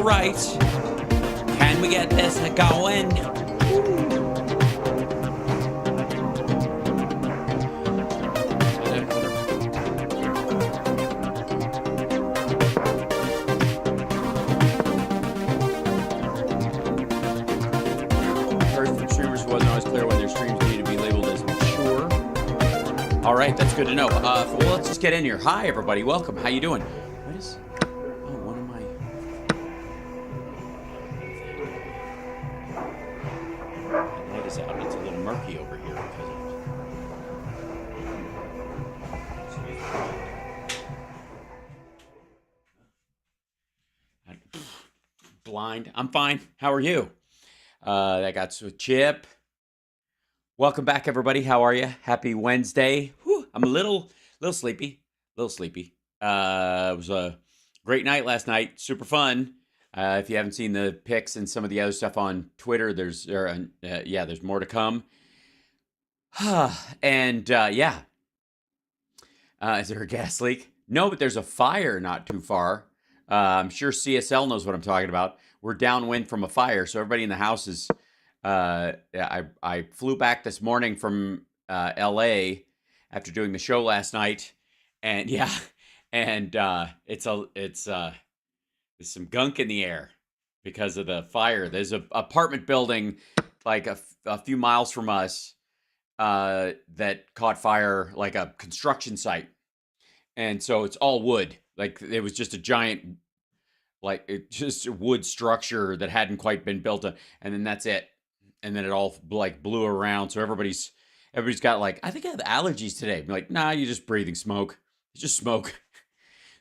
right. Can we get this going? Streamers wasn't always clear when their streams need to be labeled as mature. All right, that's good to know. Well, let's just get in here. Hi, everybody. Welcome. How you doing? What is... Oh, one of my... The light is out. It's a little murky over here because of... Blind. I'm fine. How are you? That got to Chip. Welcome back, everybody. How are you? Happy Wednesday. Whew, I'm a little sleepy. It was a great night last night. Super fun. If you haven't seen the pics and some of the other stuff on Twitter, there's more to come. And is there a gas leak? No, but there's a fire not too far. I'm sure CSL knows what I'm talking about. We're downwind from a fire, so everybody in the house is. I flew back this morning from LA after doing the show last night, and there's some gunk in the air because of the fire. There's an apartment building like a few miles from us that caught fire, like a construction site, and so it's all wood. Like it was just a giant, just a wood structure that hadn't quite been built, and then that's it. And then it all like blew around. So everybody's got like, I think I have allergies today. I'm like, nah, you're just breathing smoke. It's just smoke.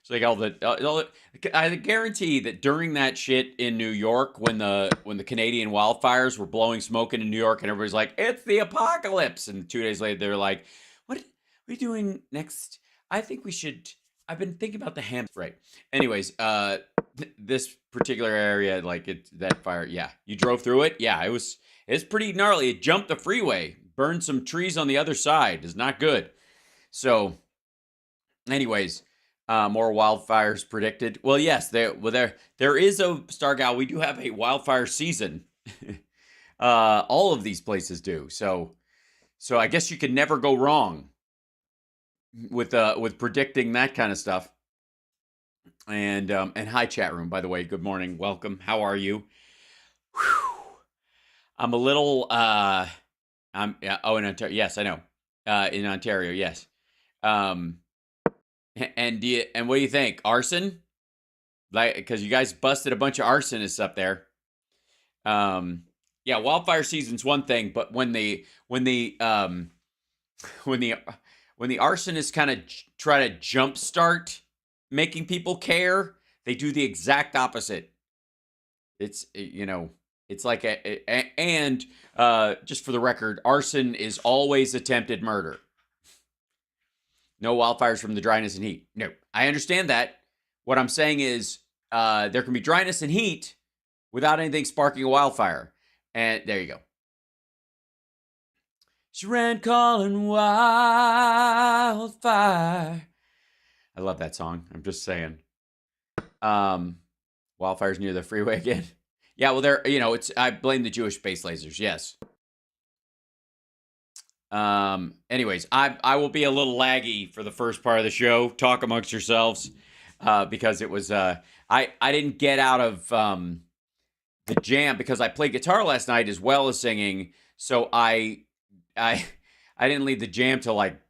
So like all the I guarantee that during that shit in New York, when the Canadian wildfires were blowing smoke into New York, and everybody's like, it's the apocalypse. And 2 days later, they're like, what are we doing next? I think we should. I've been thinking about the ham. Right. Anyways, this particular area, that fire. Yeah, you drove through it. Yeah, it's pretty gnarly. It jumped the freeway, burned some trees on the other side. It's not good. So, anyways, more wildfires predicted. Well, yes, there is a Stargal. We do have a wildfire season. All of these places do. So I guess you can never go wrong with predicting that kind of stuff. And hi, chat room. By the way, good morning, welcome. How are you? Whew. I'm a little, in Ontario. Yes, I know. In Ontario, yes. And what do you think? Arson? Because you guys busted a bunch of arsonists up there. Yeah, wildfire season's one thing, but when the arsonists kind of try to jumpstart making people care, they do the exact opposite. It's, it's like and just for the record, arson is always attempted murder. No wildfires from the dryness and heat. No, I understand that. What I'm saying is there can be dryness and heat without anything sparking a wildfire. And there you go. She ran calling wildfire. I love that song. I'm just saying. Wildfires near the freeway again. Yeah, well, I blame the Jewish space lasers. Yes. Anyways, I will be a little laggy for the first part of the show. Talk amongst yourselves, because it was I didn't get out of the jam because I played guitar last night as well as singing. So I didn't leave the jam till like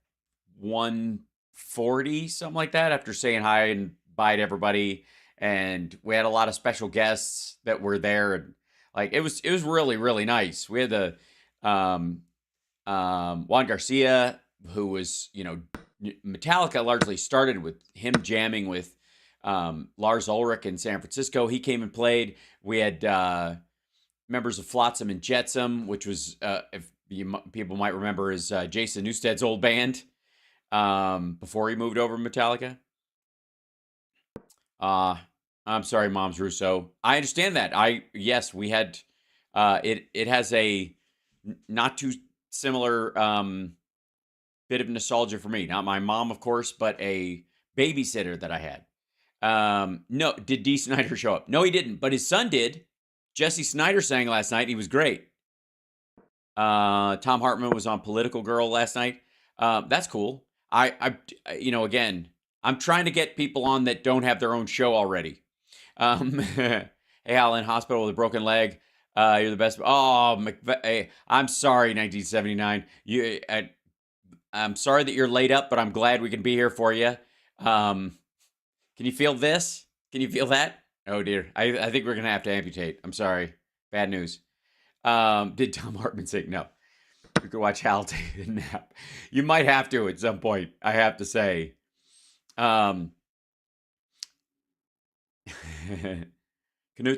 1:40, something like that, after saying hi and bye to everybody. And we had a lot of special guests that were there, and like it was really, really nice. We had the Juan Garcia, who was, Metallica largely started with him jamming with Lars Ulrich in San Francisco. He came and played. We had members of Flotsam and Jetsam, which was, people might remember, is Jason Newsted's old band before he moved over to Metallica. I'm sorry, Moms Russo. I understand that. Yes, we had, it has a not too similar bit of nostalgia for me. Not my mom, of course, but a babysitter that I had. No, did D. Snyder show up? No, he didn't, but his son did. Jesse Snyder sang last night. He was great. Tom Hartman was on Political Girl last night. That's cool. Again, I'm trying to get people on that don't have their own show already. Hey, Al, in hospital with a broken leg. You're the best. Oh, hey, I'm sorry, 1979. I'm sorry that you're laid up, but I'm glad we can be here for you. Can you feel this? Can you feel that? Oh dear. I think we're gonna have to amputate. I'm sorry. Bad news. Did Tom Hartman say no? You could watch Hal take a nap. You might have to at some point, I have to say. Canute's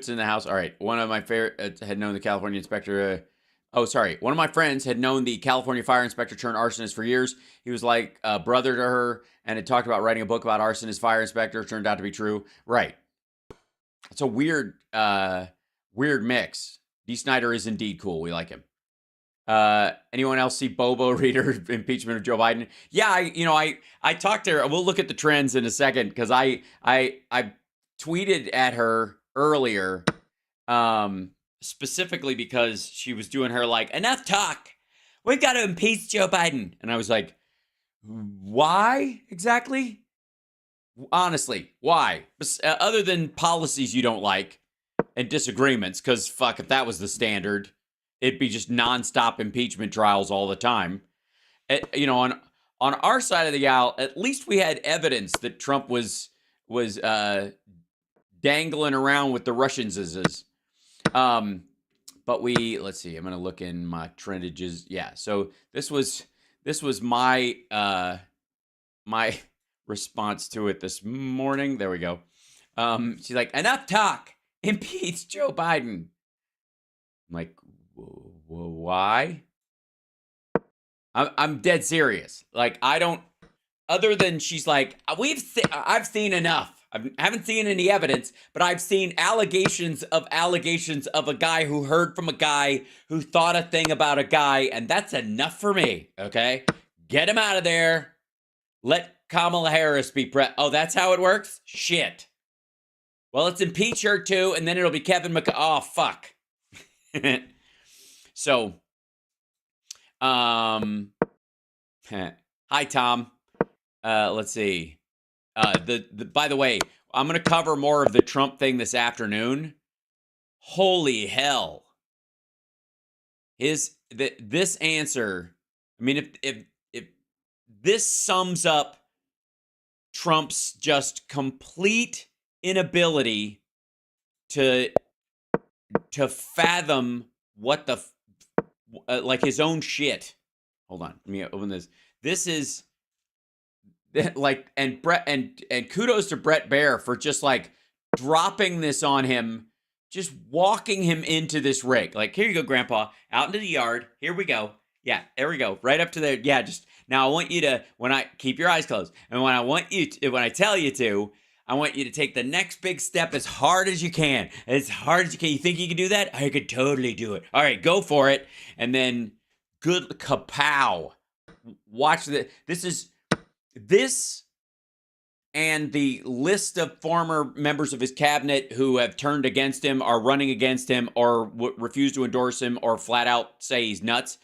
in the house. All right. One of my favorite had known the California inspector. One of my friends had known the California fire inspector turned arsonist for years. He was like a brother to her and had talked about writing a book about arson as fire inspector. Turned out to be true. Right. It's a weird mix. D. Snyder is indeed cool. We like him. Anyone else see Bobo Reader impeachment of Joe Biden? Yeah, I talked to her. We'll look at the trends in a second because I tweeted at her earlier, specifically because she was doing her like, enough talk. We've got to impeach Joe Biden. And I was like, why exactly? Honestly, why? Other than policies you don't like and disagreements, because fuck, if that was the standard, it'd be just nonstop impeachment trials all the time. On our side of the aisle, at least we had evidence that Trump was dangling around with the Russians. But let's see. I'm gonna look in my trendages. Yeah. So this was my my response to it this morning. There we go. She's like, enough talk. Impeach Joe Biden. I'm like, why? I'm dead serious. Like, I don't. Other than she's like, I've seen enough. I haven't seen any evidence, but I've seen allegations of a guy who heard from a guy who thought a thing about a guy, and that's enough for me. Okay, get him out of there. Let Kamala Harris be Oh, that's how it works? Shit. Well, let's impeach her too, and then it'll be Kevin Oh, fuck. So, hi, Tom. Let's see. By the way, I'm going to cover more of the Trump thing this afternoon. Holy hell. This answer, I mean, if this sums up Trump's just complete inability to fathom what the like his own shit. Hold on, let me open this. This is like, and Brett and kudos to Brett Baer for just like dropping this on him, just walking him into this rig. Like, here you go, Grandpa, out into the yard. Here we go. Yeah, there we go. Right up to there. Yeah, just now I want you to, keep your eyes closed. And when I tell you to, I want you to take the next big step as hard as you can. As hard as you can. You think you can do that? I could totally do it. All right, go for it. And then, good kapow. Watch this and the list of former members of his cabinet who have turned against him, are running against him, or refuse to endorse him, or flat out say he's nuts.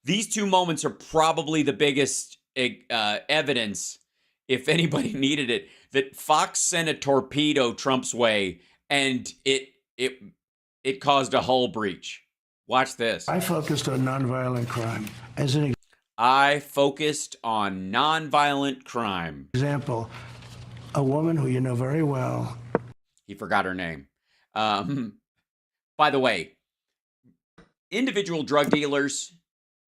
These two moments are probably the biggest evidence, if anybody needed it, that Fox sent a torpedo Trump's way, and it caused a hull breach. Watch this. I focused on nonviolent crime. I focused on nonviolent crime. Example, a woman who you know very well. He forgot her name. By the way, individual drug dealers,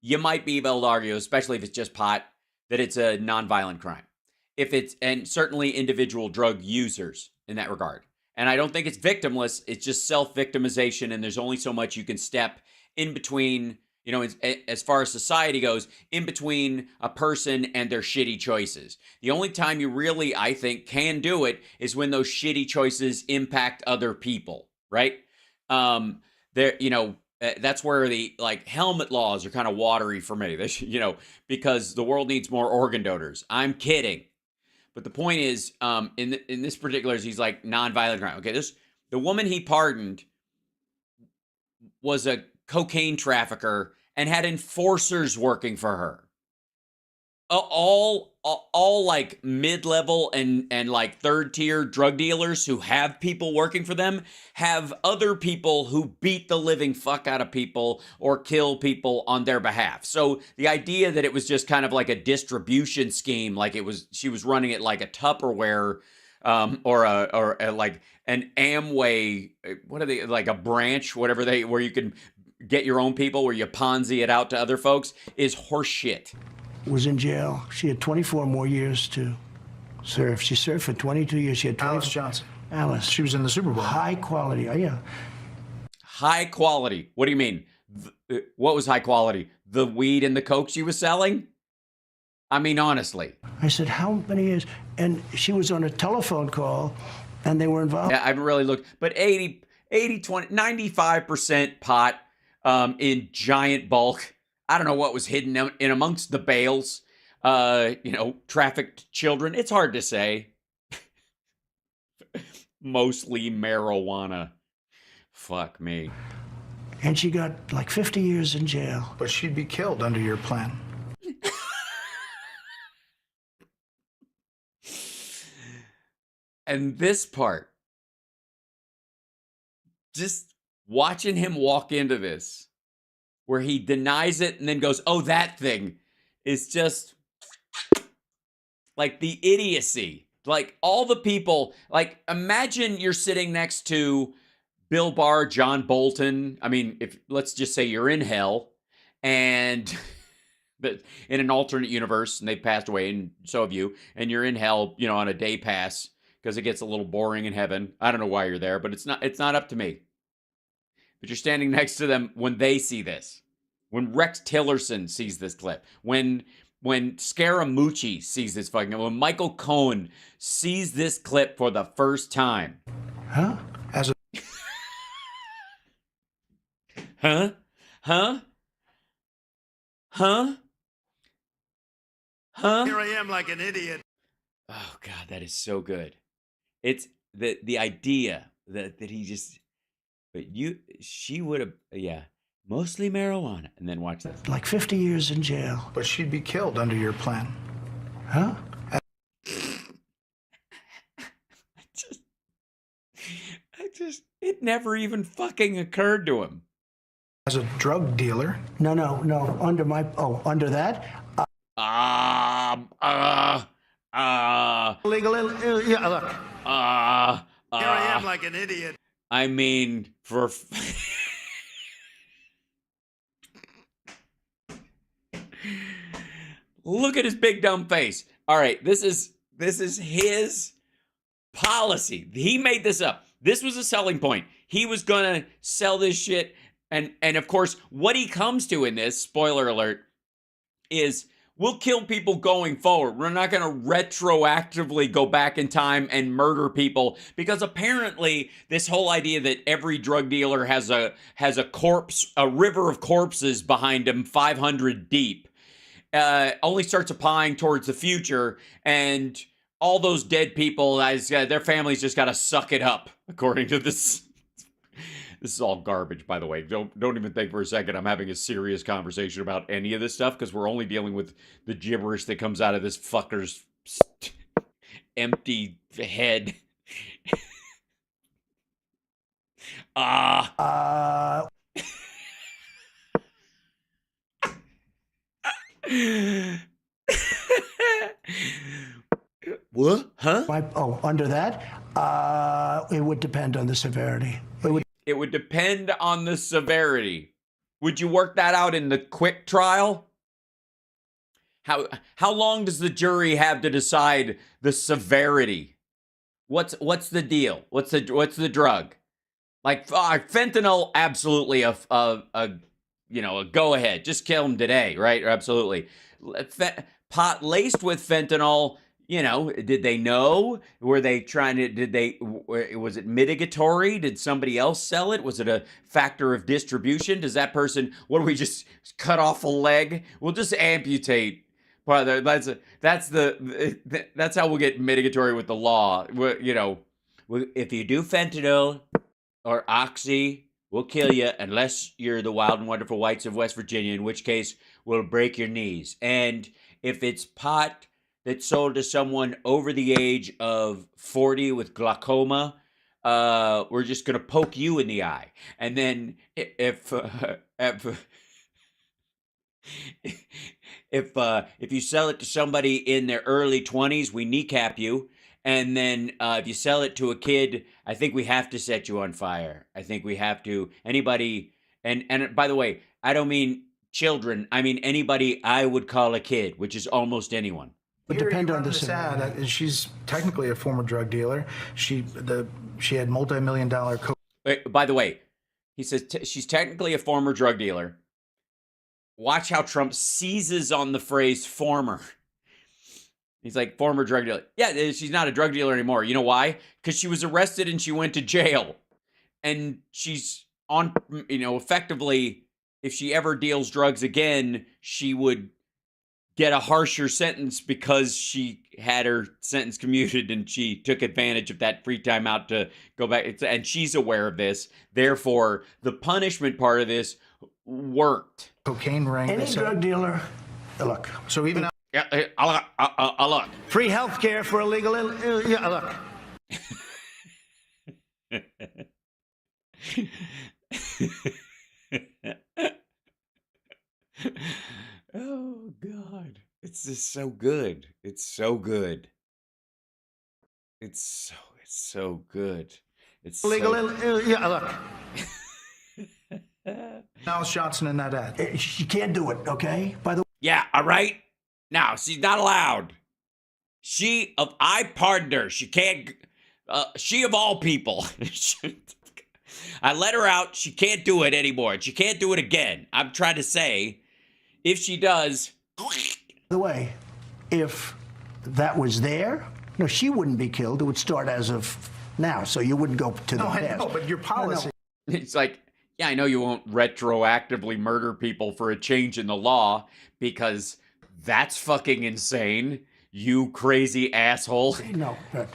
you might be able to argue, especially if it's just pot, that it's a nonviolent crime. And certainly individual drug users in that regard. And I don't think it's victimless. It's just self-victimization, and there's only so much you can step in between, as far as society goes, in between a person and their shitty choices. The only time you really, I think, can do it is when those shitty choices impact other people, right? That's where the helmet laws are kind of watery for me. Because the world needs more organ donors. I'm kidding. But the point is, in this particular, he's like nonviolent crime. Okay, the woman he pardoned was a cocaine trafficker and had enforcers working for her. All like mid-level and like third-tier drug dealers who have people working for them have other people who beat the living fuck out of people or kill people on their behalf. So the idea that it was just kind of like a distribution scheme, like she was running it like a Tupperware, or a like an Amway, what are they, like a branch, whatever where you can get your own people, where you Ponzi it out to other folks, is horseshit. Was in jail. She had 24 more years to serve. She served for 22 years. She had 20. Alice Johnson. Alice. She was in the Super Bowl. High quality. Oh, yeah. High quality. What do you mean? What was high quality? The weed and the coke she was selling? I mean, honestly. I said, how many years? And she was on a telephone call, and they were involved. I haven't really looked, but 80, 20, 95% pot in giant bulk. I don't know what was hidden in amongst the bales. Trafficked children. It's hard to say. Mostly marijuana. Fuck me. And she got like 50 years in jail. But she'd be killed under your plan. And this part, just watching him walk into this, where he denies it and then goes, oh, that thing, is just like the idiocy. Like all the people, like imagine you're sitting next to Bill Barr, John Bolton. I mean, let's just say you're in hell, and but in an alternate universe, and they passed away, and so have you, and you're in hell, on a day pass, because it gets a little boring in heaven. I don't know why you're there, but it's not up to me. But you're standing next to them when they see this. When Rex Tillerson sees this clip. When Scaramucci sees this when Michael Cohen sees this clip for the first time. Huh? As a Huh? Huh? Huh? Huh? Here I am like an idiot. Oh God, that is so good. It's the idea that he just, she would have, mostly marijuana. And then watch this. Like 50 years in jail. but she'd be killed under your plan. Huh? It never even fucking occurred to him. As a drug dealer. No. Under that? Legal. Yeah, look. Here I am like an idiot. I mean, for look at his big dumb face. All right, this is his policy. He made this up. This was a selling point. He was gonna sell this shit, and of course, what he comes to in this, spoiler alert, is we'll kill people going forward. We're not gonna retroactively go back in time and murder people, because apparently this whole idea that every drug dealer has a corpse, a river of corpses behind him, 500 deep, only starts applying towards the future, and all those dead people, their families just got to suck it up, according to this. This is all garbage, by the way. Don't even think for a second I'm having a serious conversation about any of this stuff, because we're only dealing with the gibberish that comes out of this fucker's empty head. What? Huh? Under that? It would depend on the severity. It would depend on the severity. Would you work that out in the quick trial? How long does the jury have to decide the severity? What's the deal? What's the drug? Like fentanyl, absolutely a go ahead. Just kill him today, right? Absolutely. Pot laced with fentanyl. Did they know? Were they trying to, was it mitigatory? Did somebody else sell it? Was it a factor of distribution? Does that person, what do we just cut off a leg? We'll just amputate But that's how we'll get mitigatory with the law. If you do fentanyl or oxy, we'll kill you unless you're the wild and wonderful whites of West Virginia, in which case we'll break your knees. And if it's pot that's sold to someone over the age of 40 with glaucoma, we're just gonna poke you in the eye. And then if you sell it to somebody in their early 20s, we kneecap you. And then if you sell it to a kid, I think we have to set you on fire. I think we have to. Anybody, and by the way, I don't mean children. I mean anybody I would call a kid, which is almost anyone. Would Here depend you on run the this ad. scenario. She's technically a former drug dealer. She had multi-million-dollar By the way, he says she's technically a former drug dealer. Watch how Trump seizes on the phrase former. He's like, former drug dealer. Yeah, she's not a drug dealer anymore. You know why? Because she was arrested and she went to jail. And she's on, effectively, if she ever deals drugs again, she would get a harsher sentence because she had her sentence commuted and she took advantage of that free time out to go back. And she's aware of this. Therefore, the punishment part of this worked. cocaine ring. Any drug dealer, look, So even Yeah, I'll look. free health care for illegal, look. Oh God, it's just so good. It's so good. It's so good. It's illegal, so... look. Now Johnson in that ad. She can't do it, okay? By the way, Yeah, all right. Now she's not allowed. I pardoned her. She can't. She of all people. I let her out. She can't do it anymore. She can't do it again. I'm trying to say, if she does. if that was there, no, she wouldn't be killed. It would start as of now, so you wouldn't go to the No, I past. know, but your policy. It's like, yeah, I know you won't retroactively murder people for a change in the law because that's fucking insane, you crazy asshole. No, but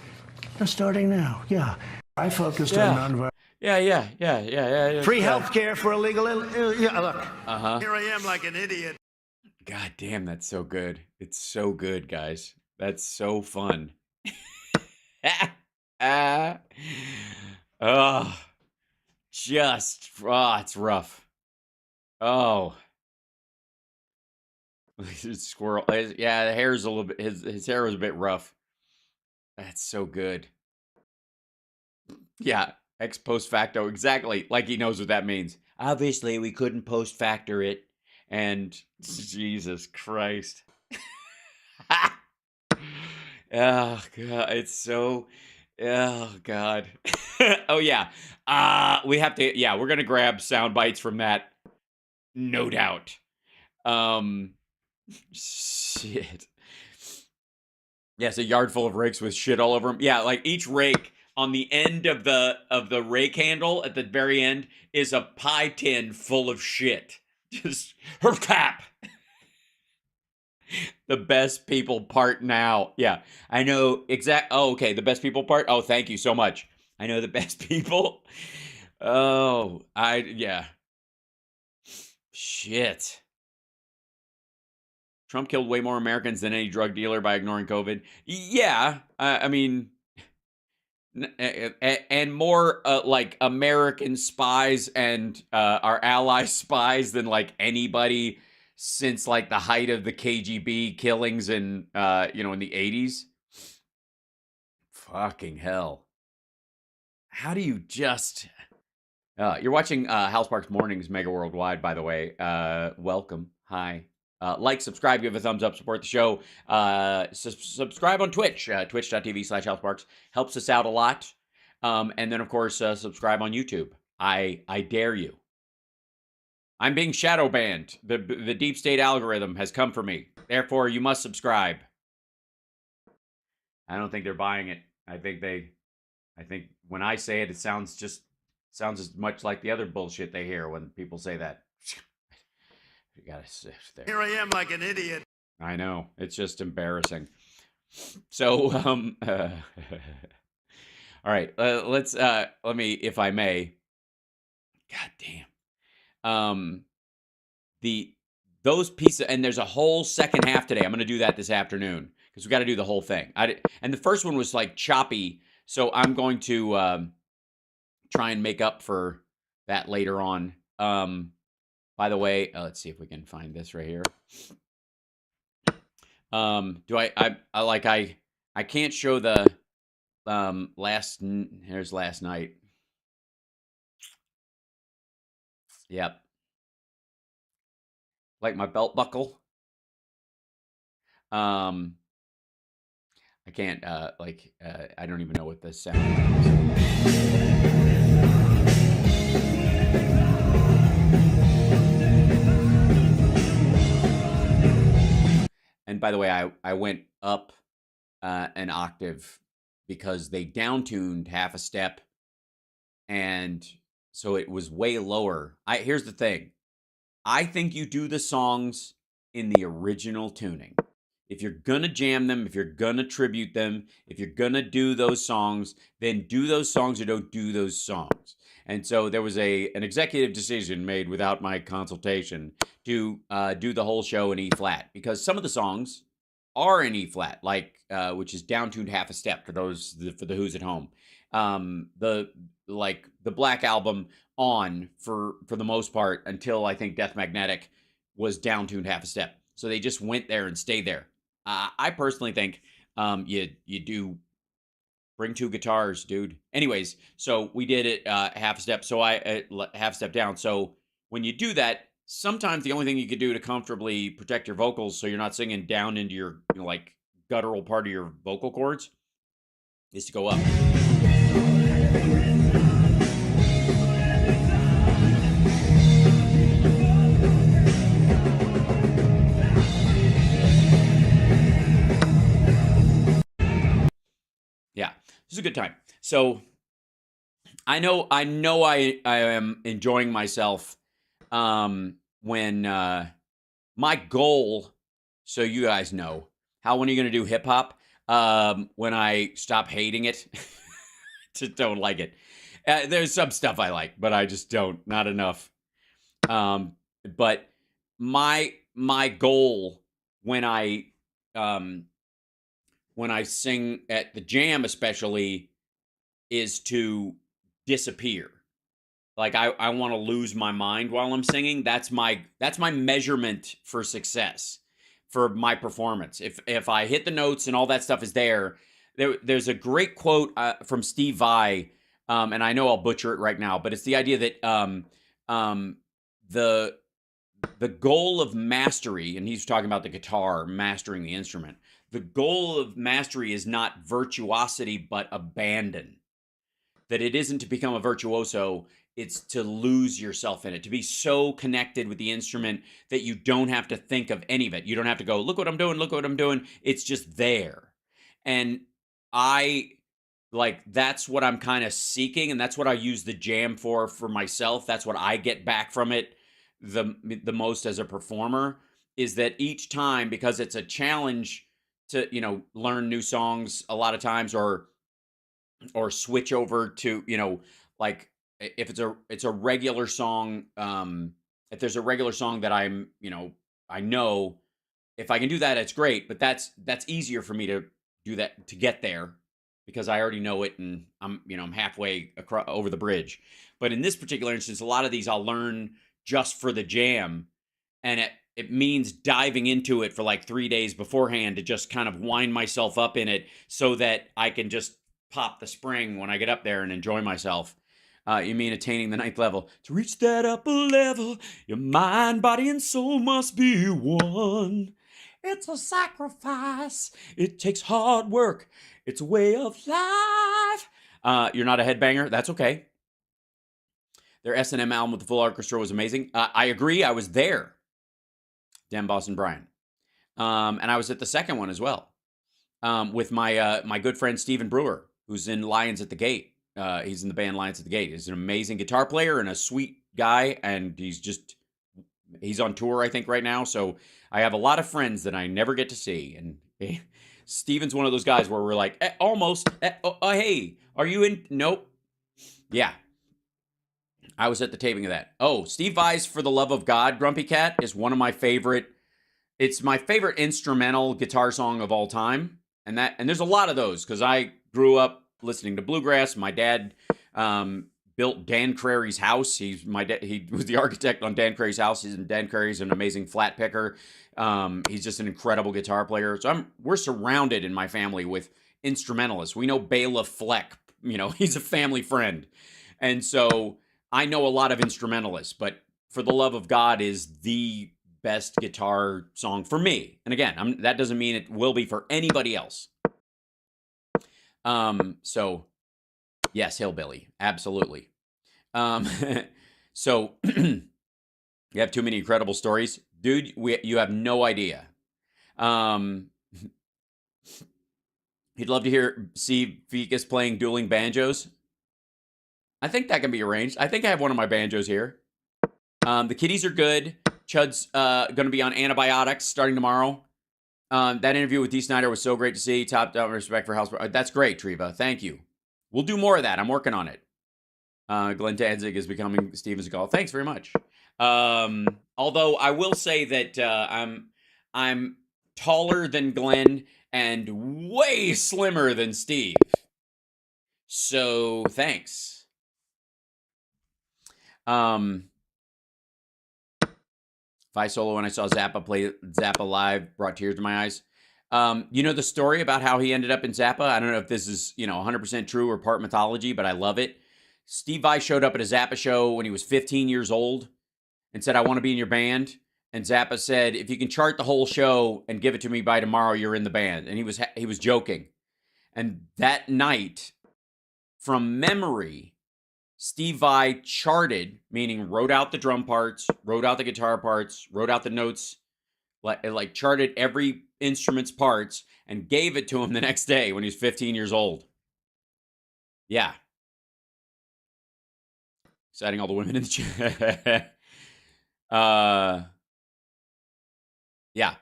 they're starting now. Yeah, I focused Yeah. on nonviolent. Yeah. Free health care for illegal, look. Here I am like an idiot. God damn, that's so good. It's so good, guys. That's so fun. Oh, it's rough. Oh. Squirrel. Yeah, the hair's a little bit, his hair was a bit rough. That's so good. Yeah, ex post facto, exactly. Like he knows what that means. Obviously, we couldn't post factor it. And Jesus Christ. Oh, God. It's so. Oh, God. Oh, yeah. We have to. Yeah, we're going to grab sound bites from that. No doubt. Shit. Yes, a yard full of rakes with shit all over them. Yeah, like each rake on the end of the rake handle at the very end is a pie tin full of shit. Just her cap. The best people part now. Yeah, I know exact. Oh, okay. The best people part. Oh, thank you so much. I know the best people. Oh, yeah. Shit. Trump killed way more Americans than any drug dealer by ignoring COVID. Yeah, I mean, and more like American spies and our ally spies than like anybody since like the height of the KGB killings in in the 80s. Fucking hell. How do you just... you're watching Hal Sparks Mornings Mega Worldwide, by the way. Welcome. Hi. Like, subscribe, give a thumbs up, support the show. Subscribe on Twitch, twitch.tv/HalSparks. Helps us out a lot. And then, of course, subscribe on YouTube. I dare you. I'm being shadow banned. The deep state algorithm has come for me. Therefore, you must subscribe. I don't think they're buying it. I think when I say it, it sounds as much like the other bullshit they hear when people say that. You gotta sit there. Here I am like an idiot. I know. It's just embarrassing. So, all right, let me, if I may. God damn. The those pieces, and there's a whole second half today. I'm going to do that this afternoon because we got to do the whole thing. And the first one was like choppy, so I'm going to try and make up for that later on. By the way, let's see if we can find this right here. Do I like I can't show the here's last night. Yep. Like my belt buckle. I can't I don't even know what this sound is. And by the way, I went up an octave because they downtuned half a step, and so it was way lower. Here's the thing. I think you do the songs in the original tuning. If you're going to jam them, if you're going to tribute them, if you're going to do those songs, then do those songs or don't do those songs. And so there was an executive decision made without my consultation to do the whole show in E flat, because some of the songs are in E flat, like which is downtuned half a step for the who's at home. The Black Album on for the most part until I think Death Magnetic was downtuned half a step. So they just went there and stayed there. I personally think you do bring two guitars, dude. Anyways, so we did it half a step. So I half step down. So when you do that, sometimes the only thing you could do to comfortably protect your vocals, so you're not singing down into your like guttural part of your vocal cords, is to go up. Yeah, this is a good time. So I know I am enjoying myself when my goal, so you guys know, when are you going to do hip hop? When I stop hating it. Just don't like it. There's some stuff I like, but I just don't, not enough. But my goal when I sing at the jam especially is to disappear. Like I want to lose my mind while I'm singing. That's my measurement for success for my performance. If I hit the notes and all that stuff is there's a great quote from Steve Vai, and I know I'll butcher it right now, but it's the idea that the goal of mastery, and he's talking about the guitar, mastering the instrument. The goal of mastery is not virtuosity, but abandon. That it isn't to become a virtuoso, it's to lose yourself in it, to be so connected with the instrument that you don't have to think of any of it. You don't have to go, look what I'm doing, look what I'm doing. It's just there. And that's what I'm kind of seeking, and that's what I use the jam for myself. That's what I get back from it the most as a performer, is that each time, because it's a challenge to, learn new songs a lot of times, or switch over to, like if it's a regular song, if there's a regular song that I know, if I can do that, it's great, but that's easier for me to do that, to get there, because I already know it, and I'm halfway across over the bridge. But in this particular instance, a lot of these I'll learn just for the jam, and it means diving into it for like 3 days beforehand to just kind of wind myself up in it so that I can just pop the spring when I get up there and enjoy myself. You mean attaining the 9th level? To reach that upper level, your mind, body, and soul must be one. It's a sacrifice. It takes hard work. It's a way of life. You're not a headbanger? That's okay. Their S&M album with the full orchestra was amazing. I agree. I was there. Dan, Boston, Brian. And I was at the second one as well, with my good friend Stephen Brewer, who's in Lions at the Gate. He's in the band Lions at the Gate. He's an amazing guitar player and a sweet guy, and he's just He's on tour, I think, right now. So I have a lot of friends that I never get to see. And Steven's one of those guys where we're like, almost. Hey, are you in? Nope. Yeah. I was at the taping of that. Oh, Steve Vai's For the Love of God, Grumpy Cat, is one of my favorite. It's my favorite instrumental guitar song of all time. And there's a lot of those because I grew up listening to bluegrass. My dad built Dan Crary's house. He was the architect on Dan Crary's house. Dan Crary's an amazing flat picker. He's just an incredible guitar player. So we're surrounded in my family with instrumentalists. We know Bela Fleck. He's a family friend. And so I know a lot of instrumentalists, but For the Love of God is the best guitar song for me. And again, that doesn't mean it will be for anybody else. So yes, Hillbilly, absolutely. So you have too many incredible stories, dude. You have no idea. He'd love to see Ficus playing dueling banjos. I think that can be arranged. I think I have one of my banjos here. The kitties are good. Chud's going to be on antibiotics starting tomorrow. That interview with Dee Snider was so great to see. Top down respect for House. That's great, Treva. Thank you. We'll do more of that. I'm working on it. Glenn Danzig is becoming Steven Seagal. Thanks very much. Although I will say that I'm taller than Glenn and way slimmer than Steve. So thanks. Vai Solo, when I saw Zappa play Zappa live, brought tears to my eyes. You know the story about how he ended up in Zappa? I don't know if this is, 100% true or part mythology, but I love it. Steve Vai showed up at a Zappa show when he was 15 years old and said, I want to be in your band. And Zappa said, if you can chart the whole show and give it to me by tomorrow, you're in the band. And he was joking. And that night, from memory, Steve Vai charted, meaning wrote out the drum parts, wrote out the guitar parts, wrote out the notes, like charted every instrument's parts and gave it to him the next day when he was 15 years old. Yeah. Exciting all the women in the chat. Yeah.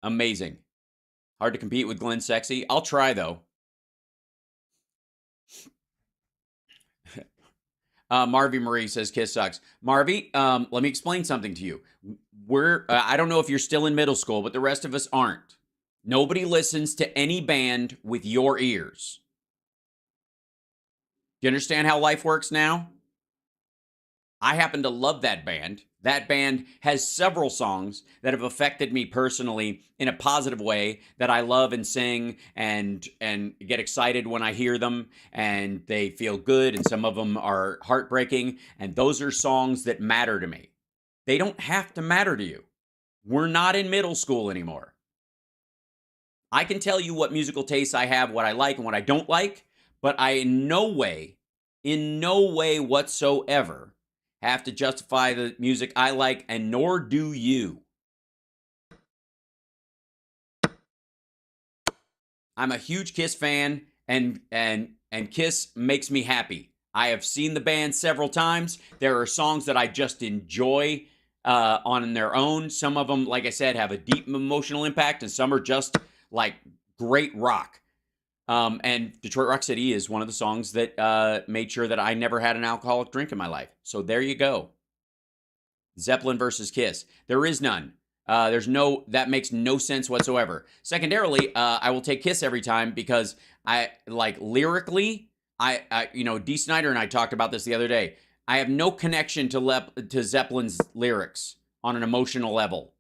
Amazing. Hard to compete with Glenn Sexy. I'll try though. Marvy Marie says Kiss sucks. Marvy, let me explain something to you. I don't know if you're still in middle school, but the rest of us aren't. Nobody listens to any band with your ears. Do you understand how life works now? I happen to love that band. That band has several songs that have affected me personally in a positive way that I love and sing and get excited when I hear them, and they feel good, and some of them are heartbreaking, and those are songs that matter to me. They don't have to matter to you. We're not in middle school anymore. I can tell you what musical tastes I have, what I like and what I don't like, but I in no way whatsoever have to justify the music I like, and nor do you. I'm a huge Kiss fan, and Kiss makes me happy. I have seen the band several times. There are songs that I just enjoy on their own. Some of them, like I said, have a deep emotional impact, and some are just like great rock. And Detroit Rock City is one of the songs that made sure that I never had an alcoholic drink in my life. So there you go. Zeppelin versus Kiss. There is none. That makes no sense whatsoever. Secondarily, I will take Kiss every time because I like lyrically, Dee Snider and I talked about this the other day. I have no connection to Zeppelin's lyrics on an emotional level.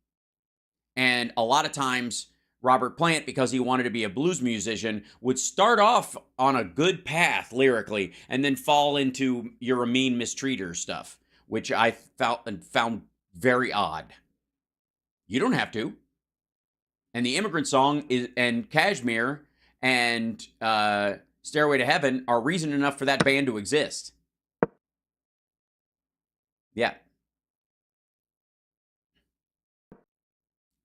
And a lot of times, Robert Plant, because he wanted to be a blues musician, would start off on a good path lyrically and then fall into "you're a mean mistreater" stuff, which I found very odd. You don't have to. And the Immigrant Song and Kashmir and Stairway to Heaven are reason enough for that band to exist. Yeah.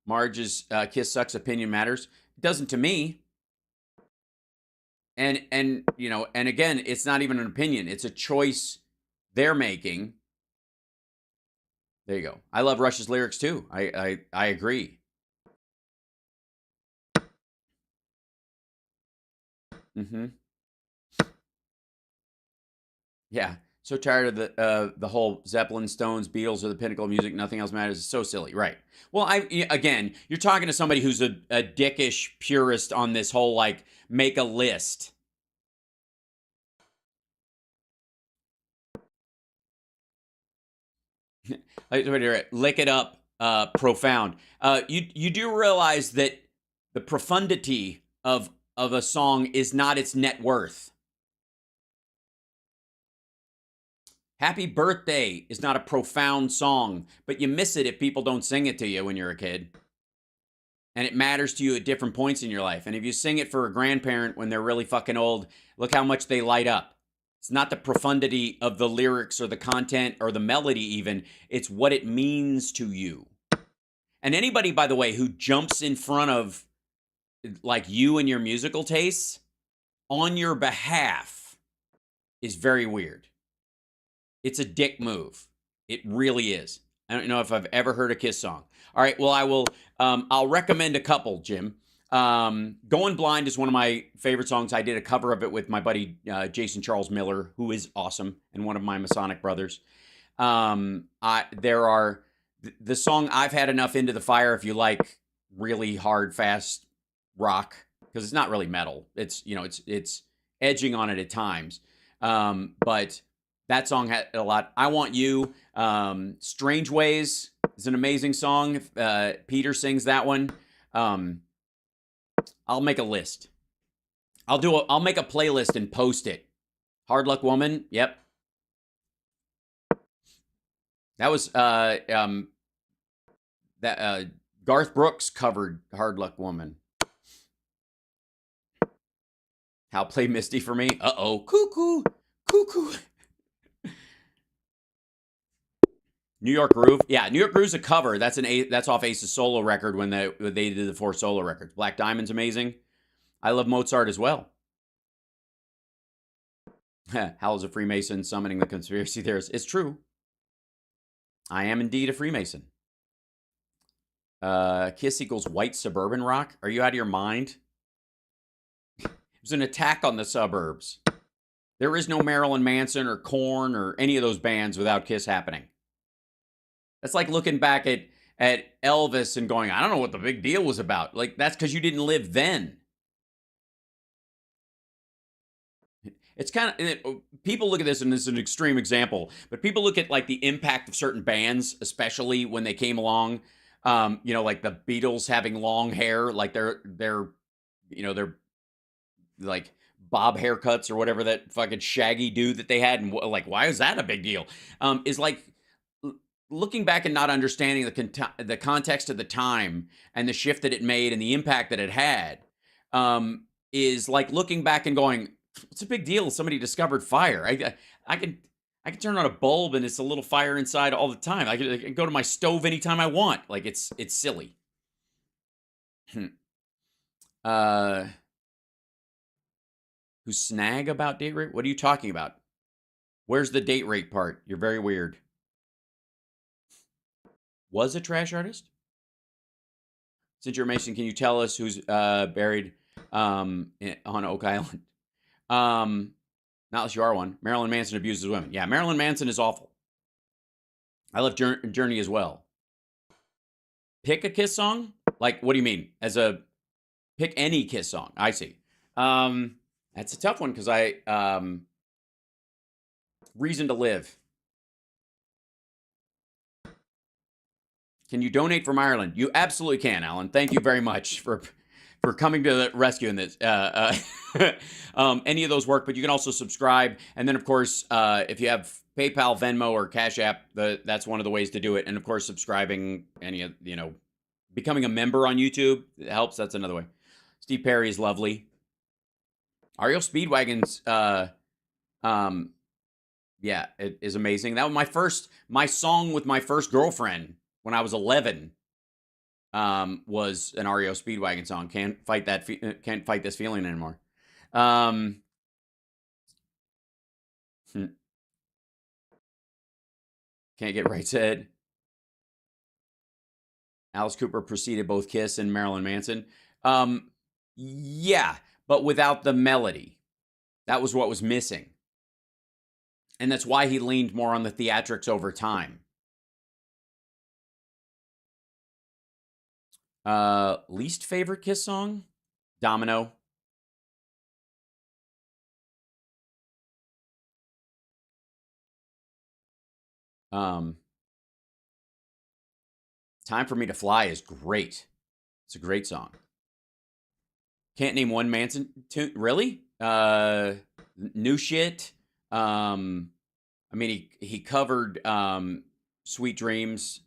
Marge's Kiss sucks, opinion matters. It doesn't to me. And again, it's not even an opinion. It's a choice they're making There you go. I love Rush's lyrics too. I agree. Mm-hmm. Yeah. So tired of the whole Zeppelin, Stones, Beatles are the pinnacle of music. Nothing else matters. It's so silly, right? Well, again, you're talking to somebody who's a dickish purist on this whole like make a list. Lick it up, profound. You do realize that the profundity of a song is not its net worth. Happy Birthday is not a profound song, but you miss it if people don't sing it to you when you're a kid. And it matters to you at different points in your life. And if you sing it for a grandparent when they're really fucking old, look how much they light up. It's not the profundity of the lyrics or the content or the melody, even. It's what it means to you. And anybody, by the way, who jumps in front of like you and your musical tastes on your behalf is very weird. It's a dick move. It really is. I don't know if I've ever heard a Kiss song. All right, well, I will. I'll recommend a couple, Jim. "Going Blind" is one of my favorite songs. I did a cover of it with my buddy Jason Charles Miller, who is awesome and one of my Masonic brothers. There are the song "I've Had Enough" Into the Fire. If you like really hard, fast rock, because it's not really metal. It's it's edging on it at times, but that song had a lot. "I Want You," "Strange Ways" is an amazing song. Peter sings that one. I'll make a list. I'll make a playlist and post it. "Hard Luck Woman." Yep. That was Garth Brooks covered "Hard Luck Woman." "How Play Misty for Me." Uh-oh. Cuckoo. Cuckoo. "New York Groove." Yeah, "New York Groove's" a cover. That's off Ace's solo record when they did the 4 solo records. "Black Diamond's" amazing. I love Mozart as well. "Howl's a Freemason summoning the conspiracy theorists." It's true. I am indeed a Freemason. Kiss equals white suburban rock. Are you out of your mind? It was an attack on the suburbs. There is no Marilyn Manson or Korn or any of those bands without Kiss happening. That's like looking back at Elvis and going, I don't know what the big deal was about. Like, that's because you didn't live then. It's kind of, people look at this, and this is an extreme example, but people look at like the impact of certain bands, especially when they came along. Like the Beatles having long hair, like they're like bob haircuts or whatever, that fucking shaggy dude that they had, and like, why is that a big deal? Is like looking back and not understanding the context of the time and the shift that it made and the impact that it had, is like looking back and going, "What's a big deal if somebody discovered fire? I can turn on a bulb and it's a little fire inside all the time. I can go to my stove anytime I want. Like, it's silly." Who snag about date rape? What are you talking about? Where's the date rape part? You're very weird. Was a trash artist? Since you're Mason, can you tell us who's buried on Oak Island? Not unless you are one. "Marilyn Manson abuses women." Yeah, Marilyn Manson is awful. I love Journey as well. Pick a Kiss song? Like, what do you mean? Pick any Kiss song. I see. That's a tough one because Reason to Live. Can you donate from Ireland? You absolutely can, Alan. Thank you very much for coming to the rescue in this. Any of those work, but you can also subscribe. And then, of course, if you have PayPal, Venmo, or Cash App, that's one of the ways to do it. And, of course, subscribing, becoming a member on YouTube helps. That's another way. Steve Perry is lovely. REO Speedwagon's, yeah, it is amazing. That was my song with my first girlfriend when I was 11. Was an REO Speedwagon song. Can't fight this feeling anymore. Can't get right said. Alice Cooper preceded both Kiss and Marilyn Manson. Yeah, but without the melody. That was what was missing. And that's why he leaned more on the theatrics over time. Least favorite Kiss song? Domino. Time for Me to Fly is great. It's a great song. Can't name one Manson tune. Really? New Shit. I mean, he covered Sweet Dreams.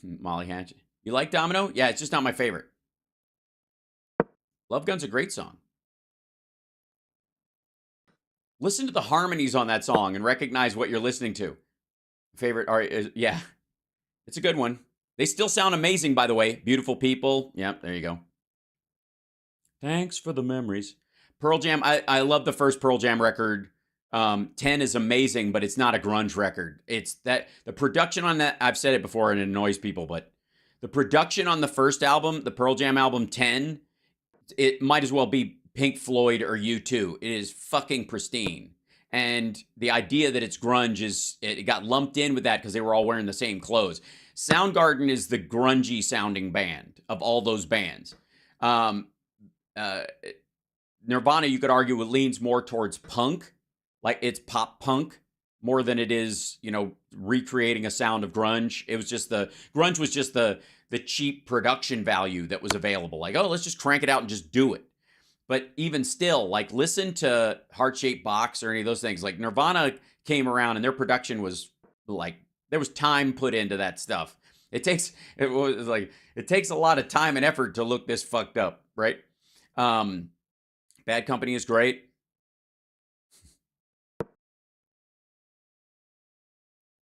Molly Hatch. You like Domino? Yeah, it's just not my favorite. Love Gun's a great song. Listen to the harmonies on that song and recognize what you're listening to. Favorite art is, yeah, it's a good one. They still sound amazing, by the way. Beautiful People. Yep, there you go. Thanks for the memories. Pearl Jam. I love the first Pearl Jam record. 10 is amazing, but it's not a grunge record. It's that the production on that, I've said it before and it annoys people, but the production on the first album, the Pearl Jam album 10, it might as well be Pink Floyd or U2. It is fucking pristine. And the idea that it's grunge it got lumped in with that because they were all wearing the same clothes. Soundgarden is the grungy sounding band of all those bands. Nirvana, you could argue, it leans more towards punk. Like it's pop punk more than it is, recreating a sound of grunge. It was just grunge was just the cheap production value that was available. Like, oh, let's just crank it out and just do it. But even still, like listen to Heart-Shaped Box or any of those things. Like Nirvana came around and their production was like, there was time put into that stuff. It takes a lot of time and effort to look this fucked up, right? Bad Company is great.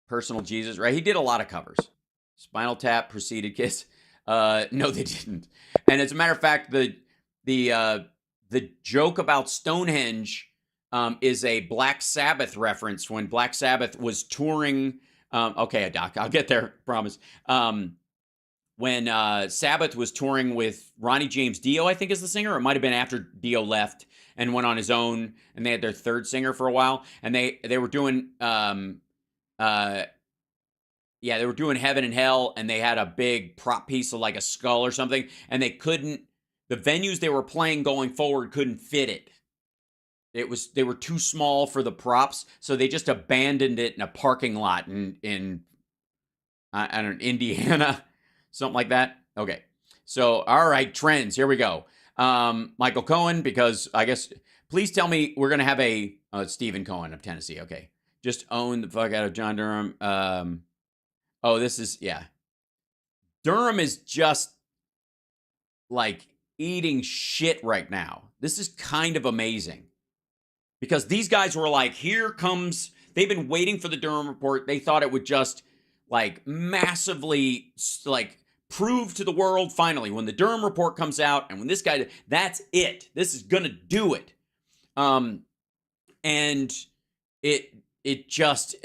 Personal Jesus, right? He did a lot of covers. Spinal Tap preceded Kiss. No, they didn't. And as a matter of fact, the joke about Stonehenge is a Black Sabbath reference. When Black Sabbath was touring, okay, Doc, I'll get there, promise. When Sabbath was touring with Ronnie James Dio, I think is the singer, or it might have been after Dio left and went on his own, and they had their third singer for a while, and they were doing they were doing Heaven and Hell, and they had a big prop piece of like a skull or something, and the venues they were playing going forward couldn't fit it. They were too small for the props, so they just abandoned it in a parking lot in I don't know, Indiana, something like that. Okay, so all right, trends. Here we go. Michael Cohen, because I guess please tell me we're gonna have a Stephen Cohen of Tennessee. Okay, just own the fuck out of John Durham. This is Durham is just like eating shit right now. This is kind of amazing. Because these guys were like, they've been waiting for the Durham report. They thought it would just like massively like prove to the world finally when the Durham report comes out and when this guy, that's it. This is going to do it. And he's just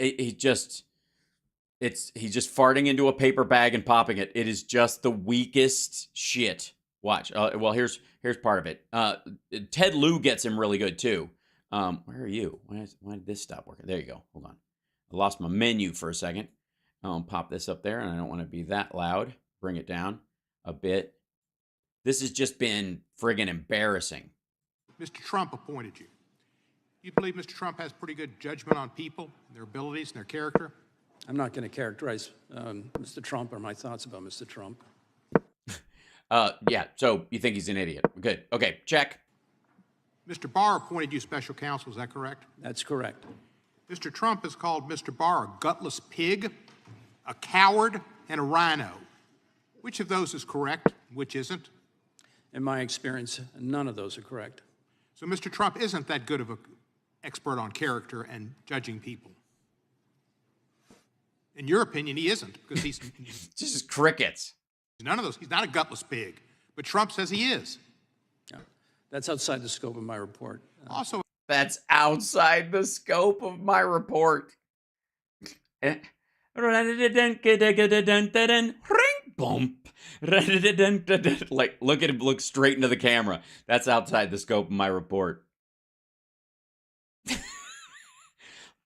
farting into a paper bag and popping it. It is just the weakest shit. Watch. Here's part of it. Ted Lieu gets him really good too. Where are you? Why did this stop working? There you go. Hold on. I lost my menu for a second. I'll pop this up there, and I don't want to be that loud. Bring it down a bit. This has just been friggin' embarrassing. Mr. Trump appointed you. You believe Mr. Trump has pretty good judgment on people, their abilities, and their character? I'm not going to characterize Mr. Trump or my thoughts about Mr. Trump. So you think he's an idiot. Good. Okay, check. Mr. Barr appointed you special counsel, is that correct? That's correct. Mr. Trump has called Mr. Barr a gutless pig, a coward, and a rhino. Which of those is correct, which isn't? In my experience, none of those are correct. So Mr. Trump isn't that good of an expert on character and judging people. In your opinion, he isn't, because he's just crickets. None of those. He's not a gutless pig, but Trump says he is. Yeah. That's outside the scope of my report. That's outside the scope of my report. Bump. Like, look at him, look straight into the camera. That's outside the scope of my report.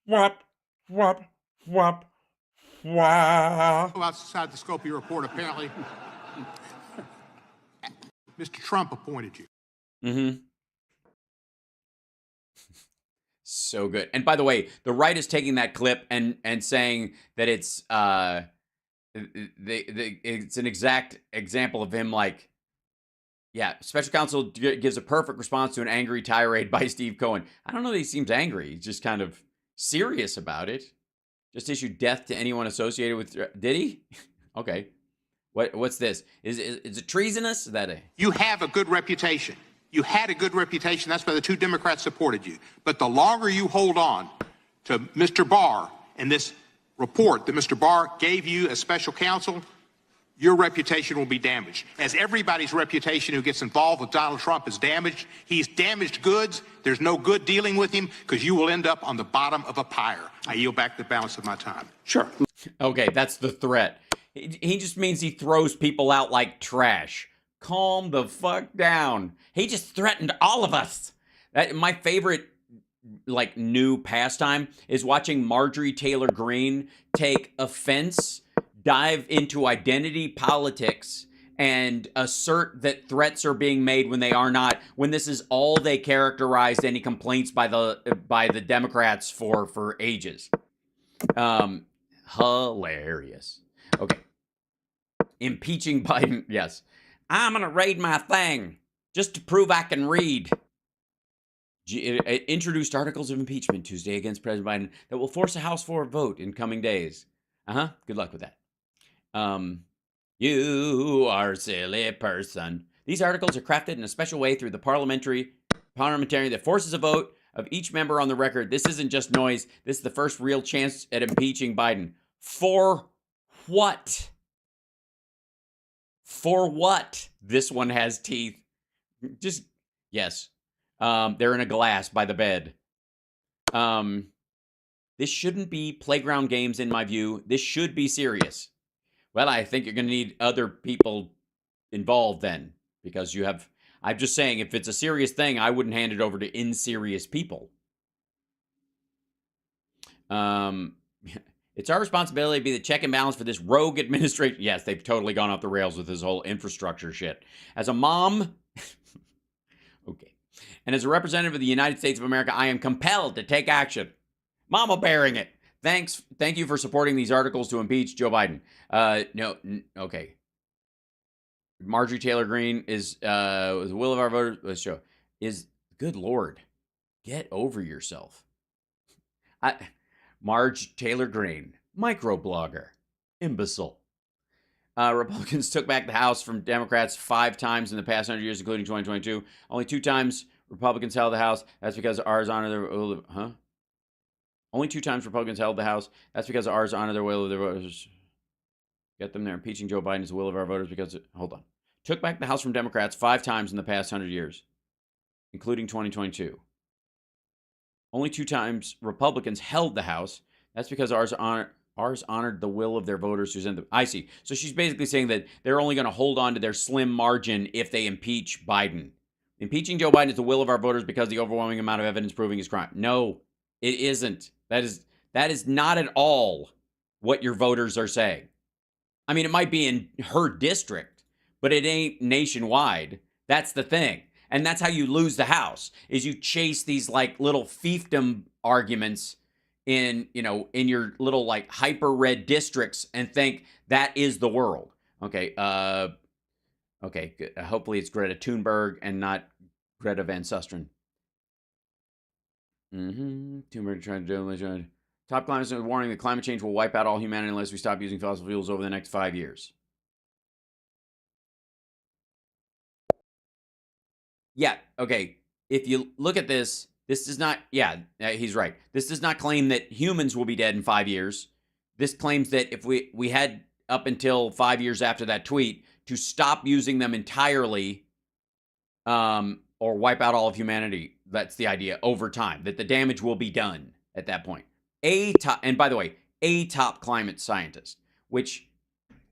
Whop, whop, whop, whop. Outside the scope of your report, apparently, Mr. Trump appointed you. Mm-hmm. So good. And by the way, the right is taking that clip and saying that it's it's an exact example of him, like, yeah, special counsel gives a perfect response to an angry tirade by Steve Cohen. I don't know that he seems angry. He's just kind of serious about it. Just issued death to anyone associated with. Did he? Okay. What's this? Is it treasonous? Is that You have a good reputation. You had a good reputation. That's why the two Democrats supported you. But the longer you hold on to Mr. Barr and this report that Mr. Barr gave you as special counsel, your reputation will be damaged. As everybody's reputation who gets involved with Donald Trump is damaged, he's damaged goods. There's no good dealing with him because you will end up on the bottom of a pyre. I yield back the balance of my time. Sure. Okay, that's the threat. He just means he throws people out like trash. Calm the fuck down. He just threatened all of us. My favorite, like, new pastime is watching Marjorie Taylor Greene take offense, dive into identity politics, and assert that threats are being made when they are not, when this is all they characterized any complaints by the Democrats for ages. Hilarious. Okay. Impeaching Biden. Yes. I'm going to raid my thing just to prove I can read. Introduced articles of impeachment Tuesday against President Biden that will force a House floor vote in coming days. Good luck with that. You are a silly person. These articles are crafted in a special way through the parliamentary that forces a vote of each member on the record. This isn't just noise. This is the first real chance at impeaching Biden. For what? For what? This one has teeth. Just, yes. They're in a glass by the bed. This shouldn't be playground games in my view. This should be serious. Well, I think you're going to need other people involved then, because you have, I'm just saying, if it's a serious thing, I wouldn't hand it over to inserious people. It's our responsibility to be the check and balance for this rogue administration. Yes, they've totally gone off the rails with this whole infrastructure shit. As a mom, okay, and as a representative of the United States of America, I am compelled to take action. Mama bearing it. Thank you for supporting these articles to impeach Joe Biden. Okay. Marjorie Taylor Greene is the will of our voters. Let's show. Is, good Lord, get over yourself. Marge Taylor Greene, microblogger, imbecile. Republicans took back the House from Democrats 5 times in the past 100 years, including 2022. Only 2 times Republicans held the House. That's because ours honor their... Only 2 times Republicans held the House. That's because ours honor their will of their voters. Get them there. Impeaching Joe Biden is the will of our voters because... Hold on. Took back the House from Democrats 5 times in the past 100 years, including 2022. Only 2 times Republicans held the House. That's because ours honored the will of their voters who sent them. I see. So she's basically saying that they're only going to hold on to their slim margin if they impeach Biden. Impeaching Joe Biden is the will of our voters because the overwhelming amount of evidence proving his crime. No, it isn't. That is not at all what your voters are saying. I mean, it might be in her district, but it ain't nationwide. That's the thing. And that's how you lose the House, is you chase these like little fiefdom arguments in your little like hyper red districts and think that is the world. Okay. Okay. Good. Hopefully it's Greta Thunberg and not Greta Van Susteren. Thunberg trying to do top climates are warning that climate change will wipe out all humanity unless we stop using fossil fuels over the next 5 years. Yeah, okay. If you look at this, this does not, he's right. This does not claim that humans will be dead in 5 years. This claims that if we had up until 5 years after that tweet to stop using them entirely, or wipe out all of humanity. That's the idea over time, that the damage will be done at that point. And by the way, a top climate scientist, which,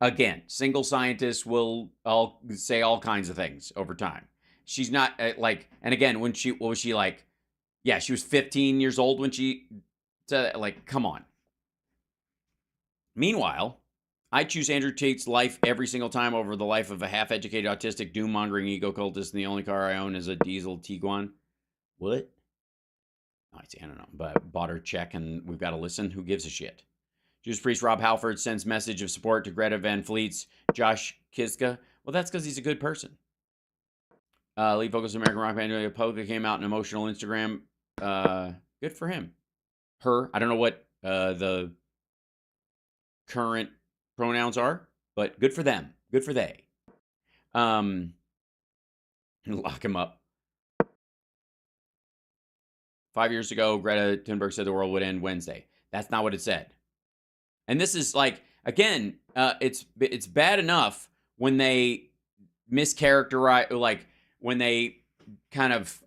again, single scientists will all say all kinds of things over time. She's not like, and again, what was she like? Yeah, she was 15 years old when she said, like, come on. Meanwhile, I choose Andrew Tate's life every single time over the life of a half-educated, autistic, doom-mongering ego cultist, and the only car I own is a diesel Tiguan. What? Oh, I see. I don't know. But bought her check, and we've got to listen. Who gives a shit? Judas Priest Rob Halford sends message of support to Greta Van Fleet's Josh Kiska. Well, that's because he's a good person. Lead vocalist American rock band Polka came out in emotional Instagram. Good for him. Her. I don't know what the current pronouns are, but good for them. Good for they. Lock him up. 5 years ago, Greta Thunberg said the world would end Wednesday. That's not what it said. And this is like, again, it's bad enough when they mischaracterize, like when they kind of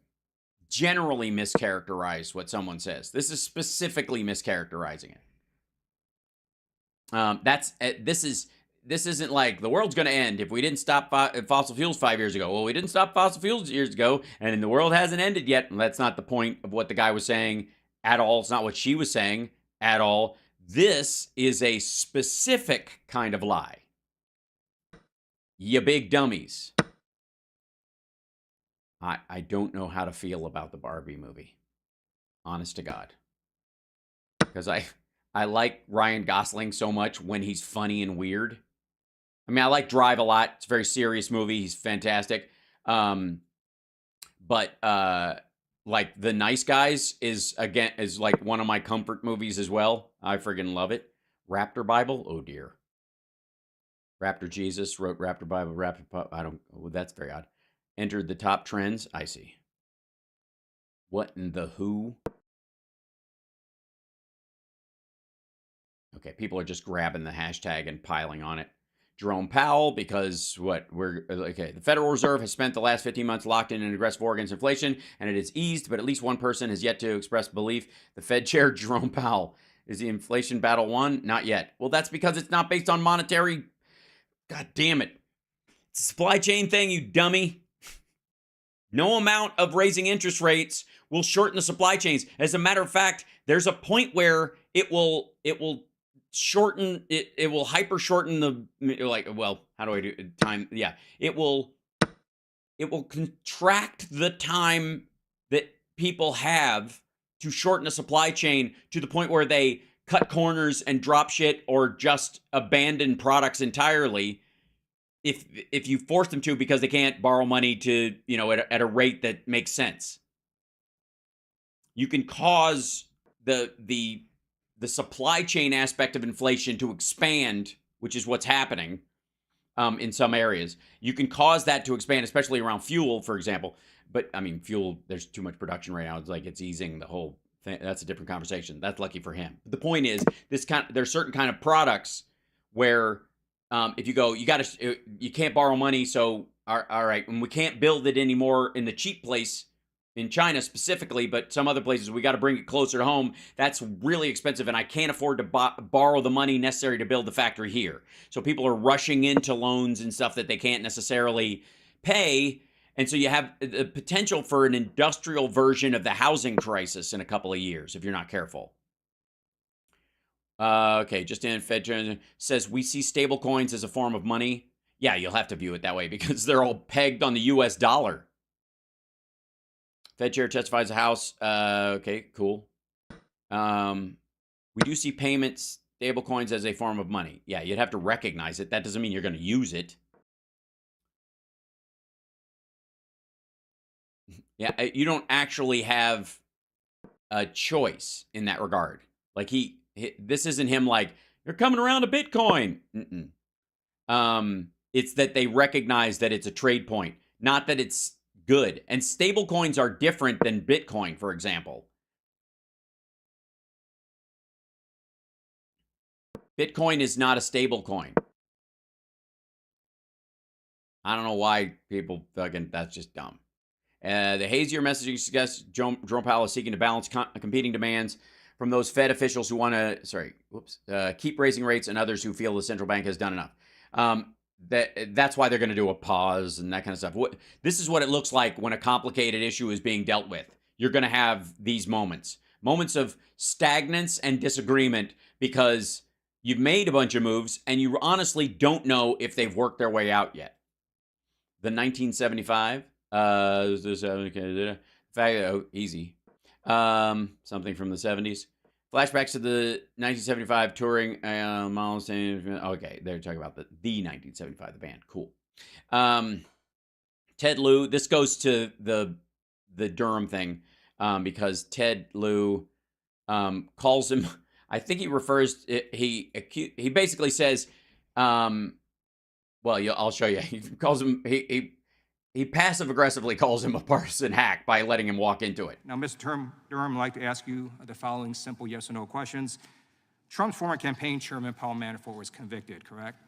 generally mischaracterize what someone says. This is specifically mischaracterizing it. This isn't like the world's going to end if we didn't stop fossil fuels 5 years ago. Well, we didn't stop fossil fuels years ago, and the world hasn't ended yet. And that's not the point of what the guy was saying at all. It's not what she was saying at all. This is a specific kind of lie. You big dummies. I don't know how to feel about the Barbie movie. Honest to God. Because I like Ryan Gosling so much when he's funny and weird. I mean, I like Drive a lot. It's a very serious movie. He's fantastic. But like The Nice Guys is like one of my comfort movies as well. I friggin' love it. Raptor Bible? Oh dear. Raptor Jesus wrote Raptor Bible. That's very odd. Entered the top trends. I see. What in the who? Okay, people are just grabbing the hashtag and piling on it. Jerome Powell, because the Federal Reserve has spent the last 15 months locked in an aggressive war against inflation, and it has eased, but at least one person has yet to express belief. The Fed chair, Jerome Powell. Is the inflation battle won? Not yet. Well, that's because it's not based on monetary. God damn it. It's a supply chain thing, you dummy. No amount of raising interest rates will shorten the supply chains. As a matter of fact, there's a point where it will shorten it. It will hyper shorten how do I do time? Yeah, it will contract the time that people have to shorten a supply chain to the point where they cut corners and drop shit or just abandon products entirely. If you force them to, because they can't borrow money to, at a rate that makes sense. You can cause the supply chain aspect of inflation to expand, which is what's happening in some areas. You can cause that to expand, especially around fuel, for example. But I mean, fuel, there's too much production right now. It's like it's easing the whole thing. That's a different conversation. That's lucky for him. But the point is, there's certain kind of products where if you go, you can't borrow money. So all right, and we can't build it anymore in the cheap place in China specifically, but some other places we got to bring it closer to home. That's really expensive, and I can't afford to borrow the money necessary to build the factory here. So people are rushing into loans and stuff that they can't necessarily pay. And so you have the potential for an industrial version of the housing crisis in a couple of years if you're not careful. Okay, just in Fed says we see stable coins as a form of money. Yeah, you'll have to view it that way because they're all pegged on the US dollar. Fed chair testifies the House. Okay, cool. We do see payments, stable coins as a form of money. Yeah, you'd have to recognize it. That doesn't mean you're going to use it. Yeah, you don't actually have a choice in that regard. Like this isn't him like, you're coming around to Bitcoin. It's that they recognize that it's a trade point, not that it's good. And stable coins are different than Bitcoin, for example. Bitcoin is not a stable coin. I don't know why people fucking, that's just dumb. The hazier messaging suggests Jerome Powell is seeking to balance competing demands from those Fed officials who want to, keep raising rates and others who feel the central bank has done enough. That's why they're going to do a pause and that kind of stuff. This is what it looks like when a complicated issue is being dealt with. You're going to have these moments of stagnance and disagreement because you've made a bunch of moves and you honestly don't know if they've worked their way out yet. The 1975, easy. Something from the 70s. Flashbacks to the 1975 touring. Okay, they're talking about the 1975, the band. Cool. Ted Lieu. This goes to the Durham thing because Ted Lieu calls him. I think he refers. He basically says, well, I'll show you. He calls him. He passive aggressively calls him a partisan hack by letting him walk into it. Now, Mr. Durham, I'd like to ask you the following simple yes or no questions. Trump's former campaign chairman, Paul Manafort, was convicted, correct?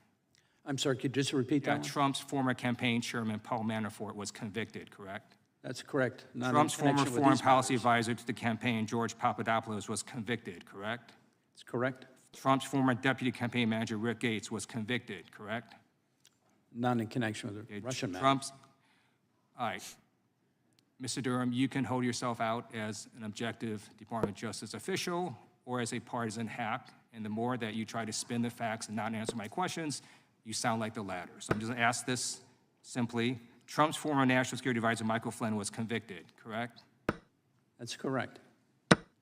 I'm sorry, could you just repeat that one? Trump's former campaign chairman, Paul Manafort, was convicted, correct? That's correct. Not Trump's in connection former with foreign these policy matters. advisor to the campaign, George Papadopoulos, was convicted, correct? That's correct. Trump's former deputy campaign manager, Rick Gates, was convicted, correct? Not in connection with the Russian matter. All right. Mr. Durham, you can hold yourself out as an objective Department of Justice official or as a partisan hack, and the more that you try to spin the facts and not answer my questions, you sound like the latter. So I'm just gonna ask this simply. Trump's former national security advisor, Michael Flynn, was convicted, correct? That's correct.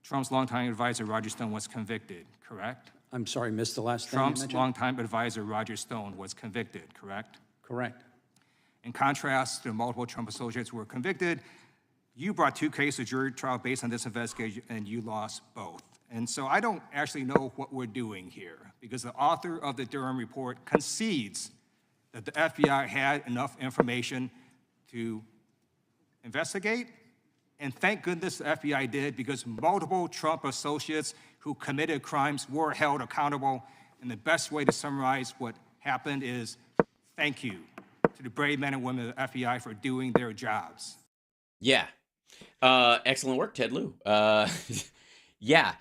Trump's longtime advisor, Roger Stone, was convicted, correct? I'm sorry, missed the last thing you Trump's mentioned? longtime advisor, Roger Stone, was convicted, correct? Correct. In contrast to multiple Trump associates who were convicted, you brought 2 cases of jury trial based on this investigation, and you lost both. And so I don't actually know what we're doing here, because the author of the Durham report concedes that the FBI had enough information to investigate, and thank goodness the FBI did, because multiple Trump associates who committed crimes were held accountable, and the best way to summarize what happened is thank you to the brave men and women of the FBI for doing their jobs. Yeah. Excellent work, Ted Lieu. Yeah.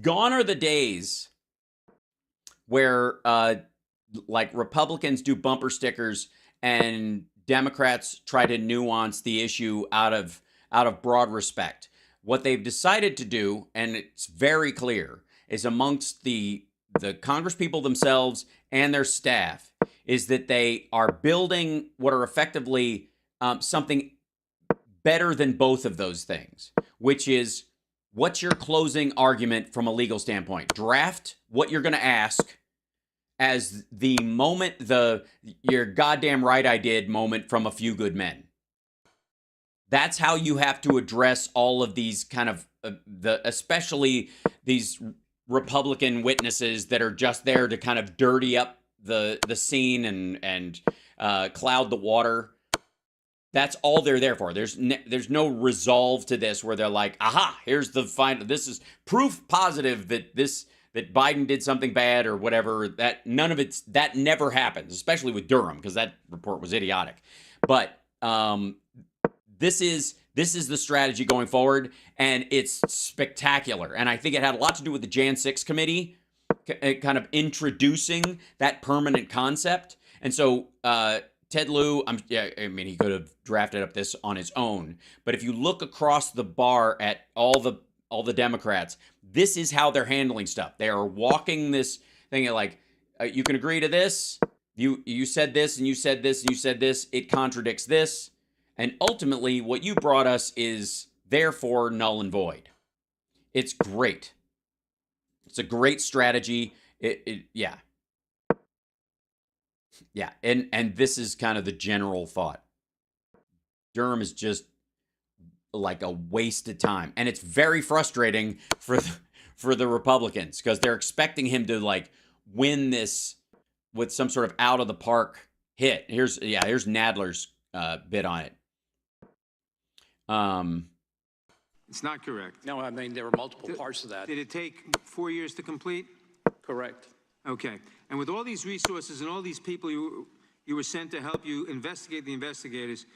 Gone are the days where like Republicans do bumper stickers and Democrats try to nuance the issue out of broad respect. What they've decided to do, and it's very clear, is amongst the Congresspeople themselves and their staff, is that they are building what are effectively something better than both of those things, which is, what's your closing argument from a legal standpoint? Draft what you're going to ask as the moment, you're goddamn right I did moment from A Few Good Men. That's how you have to address all of these kind of, especially these Republican witnesses that are just there to kind of dirty up the scene and cloud the water. That's all they're there for. There's no resolve to this where they're like, aha, here's the final. This is proof positive that Biden did something bad or whatever. That never happens, especially with Durham, because that report was idiotic. But this is the strategy going forward, and it's spectacular. And I think it had a lot to do with the Jan 6 committee kind of introducing that permanent concept. And so Ted Lieu, he could have drafted up this on his own, but if you look across the bar at all the Democrats, this is how they're handling stuff. They are walking this thing like, you can agree to this, you said this, and you said this, and you said this, it contradicts this, and ultimately what you brought us is therefore null and void. It's great. It's a great strategy. Yeah. Yeah, and this is kind of the general thought. Durham is just like a waste of time, and it's very frustrating for the Republicans because they're expecting him to like win this with some sort of out of the park hit. Here's Nadler's bit on it. It's not correct. No, I mean, there were multiple parts of that. Did it take 4 years to complete? Correct. Okay. And with all these resources and all these people you were sent to help you investigate the investigators,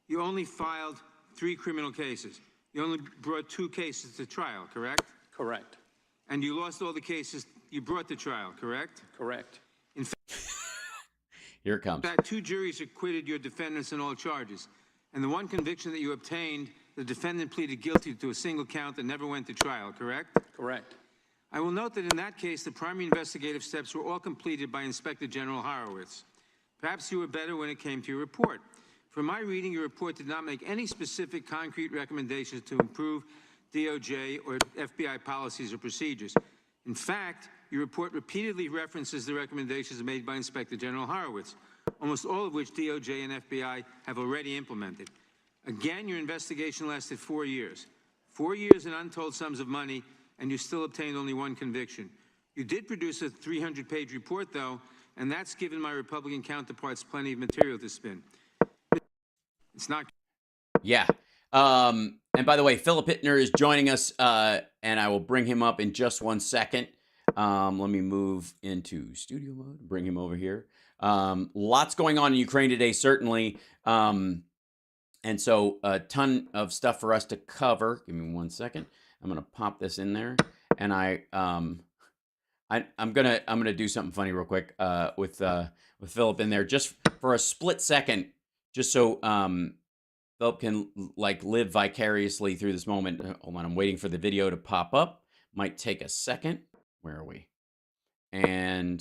you only filed 3 criminal cases. You only brought 2 cases to trial, correct? Correct. And you lost all the cases you brought to trial, correct? Correct. Here it comes. In fact, 2 juries acquitted your defendants on all charges. And the one conviction that you obtained, the defendant pleaded guilty to a single count that never went to trial, correct? Correct. I will note that in that case, the primary investigative steps were all completed by Inspector General Horowitz. Perhaps you were better when it came to your report. From my reading, your report did not make any specific concrete recommendations to improve DOJ or FBI policies or procedures. In fact, your report repeatedly references the recommendations made by Inspector General Horowitz, almost all of which DOJ and FBI have already implemented. Again, your investigation lasted 4 years. 4 years and untold sums of money, and you still obtained only 1 conviction. You did produce a 300-page report, though, and that's given my Republican counterparts plenty of material to spin. It's not. Yeah. And by the way, Philip Hittner is joining us, and I will bring him up in just 1 second. Let me move into studio mode, bring him over here. Lots going on in Ukraine today, certainly. And so a ton of stuff for us to cover. Give me 1 second. I'm going to pop this in there, and I'm gonna do something funny real quick with Philip in there, just for a split second, just so Philip can like live vicariously through this moment. Hold on, I'm waiting for the video to pop up. Might take a second. Where are we? And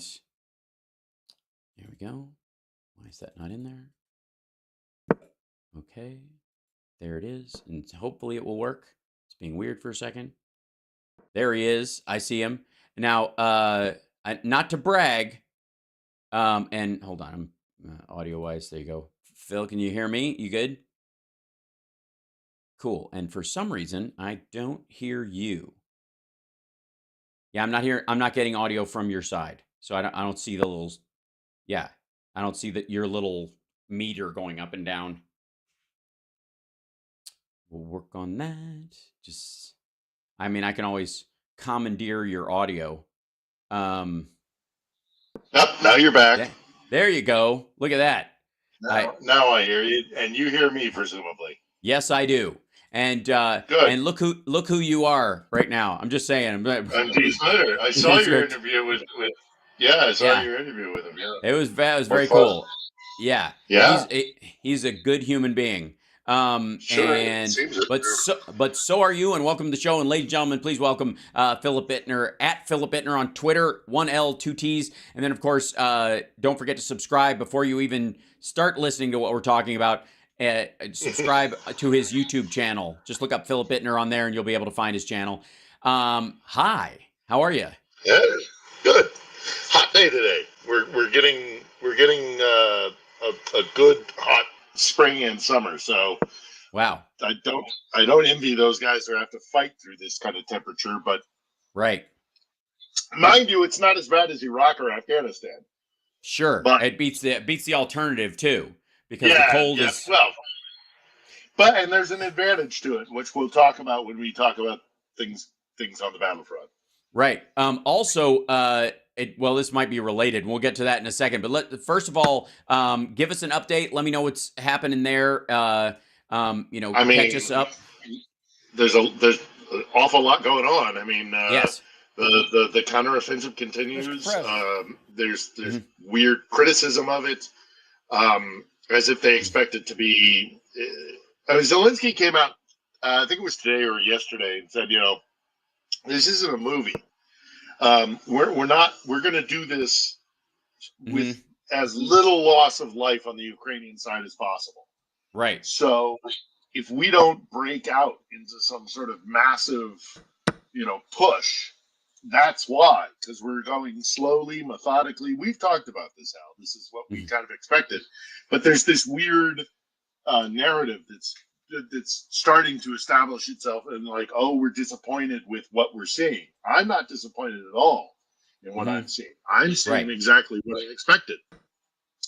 here we go. Why is that not in there? Okay, there it is, and hopefully it will work. It's being weird for a second. There he is. I see him. Now, not to brag, and hold on, I'm audio-wise, there you go. Phil, can you hear me? You good? Cool. And for some reason, I don't hear you. Yeah, I'm not getting audio from your side. So I don't see the little, yeah, I don't see your little meter going up and down. We'll work on that. I mean, I can always commandeer your audio. Yep, now you're back. Yeah, there you go. Look at that. Now I hear you, and you hear me, presumably. Yes, I do. And Good. And look who you are right now. I'm just saying. I'm Dee Snyder. I saw your interview with yeah, I saw your interview with him. Yeah, it was very cool. Yeah, yeah. He's a good human being. Sure, and seems it. but so are you, and welcome to the show. And ladies and gentlemen, please welcome Philip Hittner at Philip Hittner on Twitter, 1L 2 T's, and then of course don't forget to subscribe before you even start listening to what we're talking about. Subscribe to his YouTube channel. Just look up Philip Hittner on there, and you'll be able to find his channel. Hi, how are you? Yeah, good. Hot day today. We're getting a good hot spring and summer. So wow, I don't envy those guys who have to fight through this kind of temperature. But right, mind you, it's not as bad as Iraq or Afghanistan. Sure, but it beats the alternative too, because the cold is well. But and there's an advantage to it, which we'll talk about when we talk about things on the battlefront. Right. Also, well, this might be related. We'll get to that in a second. But first of all, give us an update. Let me know what's happening there. Catch us up. There's an awful lot going on. I mean, yes. The counteroffensive continues. There's weird criticism of it, as if they expect it to be. Zelensky came out, I think it was today or yesterday, and said, this isn't a movie. We're going to do this with as little loss of life on the Ukrainian side as possible. Right. So if we don't break out into some sort of massive, push, that's why, because we're going slowly, methodically. We've talked about this, Al. This is what we kind of expected. But there's this weird narrative that's starting to establish itself, and like, we're disappointed with what we're seeing. I'm not disappointed at all in what I'm seeing. I'm seeing exactly what I expected.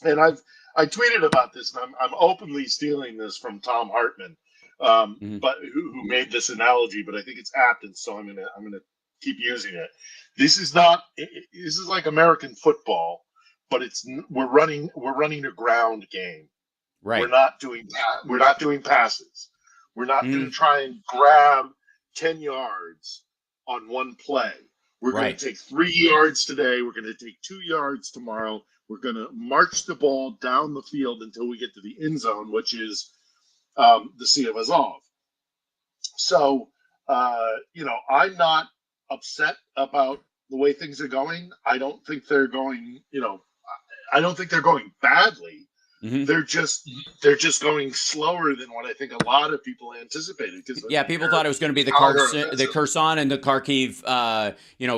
And I tweeted about this, and I'm openly stealing this from Tom Hartman, but who made this analogy, but I think it's apt, and so I'm gonna keep using it. This is like American football, but we're running a ground game. Right. We're not doing passes. We're not going to try and grab 10 yards on one play. We're going to take 3 yards today. We're going to take 2 yards tomorrow. We're going to march the ball down the field until we get to the end zone, which is the Sea of Azov. So, I'm not upset about the way things are going. I don't think they're going, I don't think they're going badly. They're just going slower than what I think a lot of people anticipated. Yeah, people thought it was going to be the Kherson and the Kharkiv,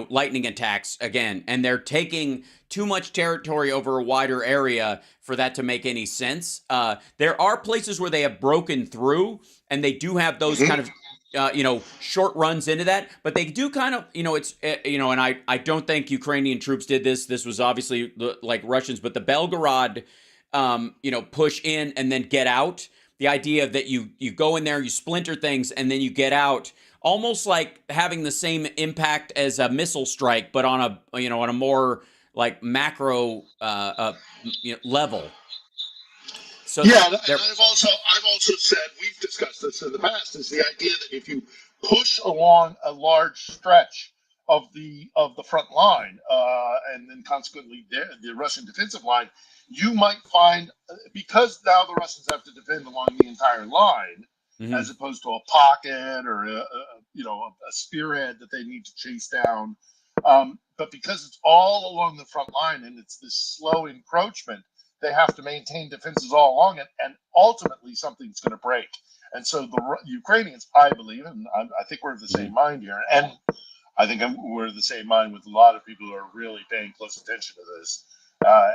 lightning attacks again, and they're taking too much territory over a wider area for that to make any sense. There are places where they have broken through, and they do have those kind of short runs into that, but they do kind of, and I don't think Ukrainian troops did this. This was obviously like Russians, but the Belgorod, push in and then get out. The idea that you go in there, you splinter things, and then you get out, almost like having the same impact as a missile strike, but on a more like macro level. So yeah, and I've also said, we've discussed this in the past, is the idea that if you push along a large stretch of the front line, and then consequently the Russian defensive line, you might find, because now the Russians have to defend along the entire line, as opposed to a pocket or a spearhead that they need to chase down. But because it's all along the front line and it's this slow encroachment, they have to maintain defenses all along it, and ultimately something's going to break. And so the Ukrainians, I believe, and I think we're of the same mind here, and I think we're of the same mind with a lot of people who are really paying close attention to this,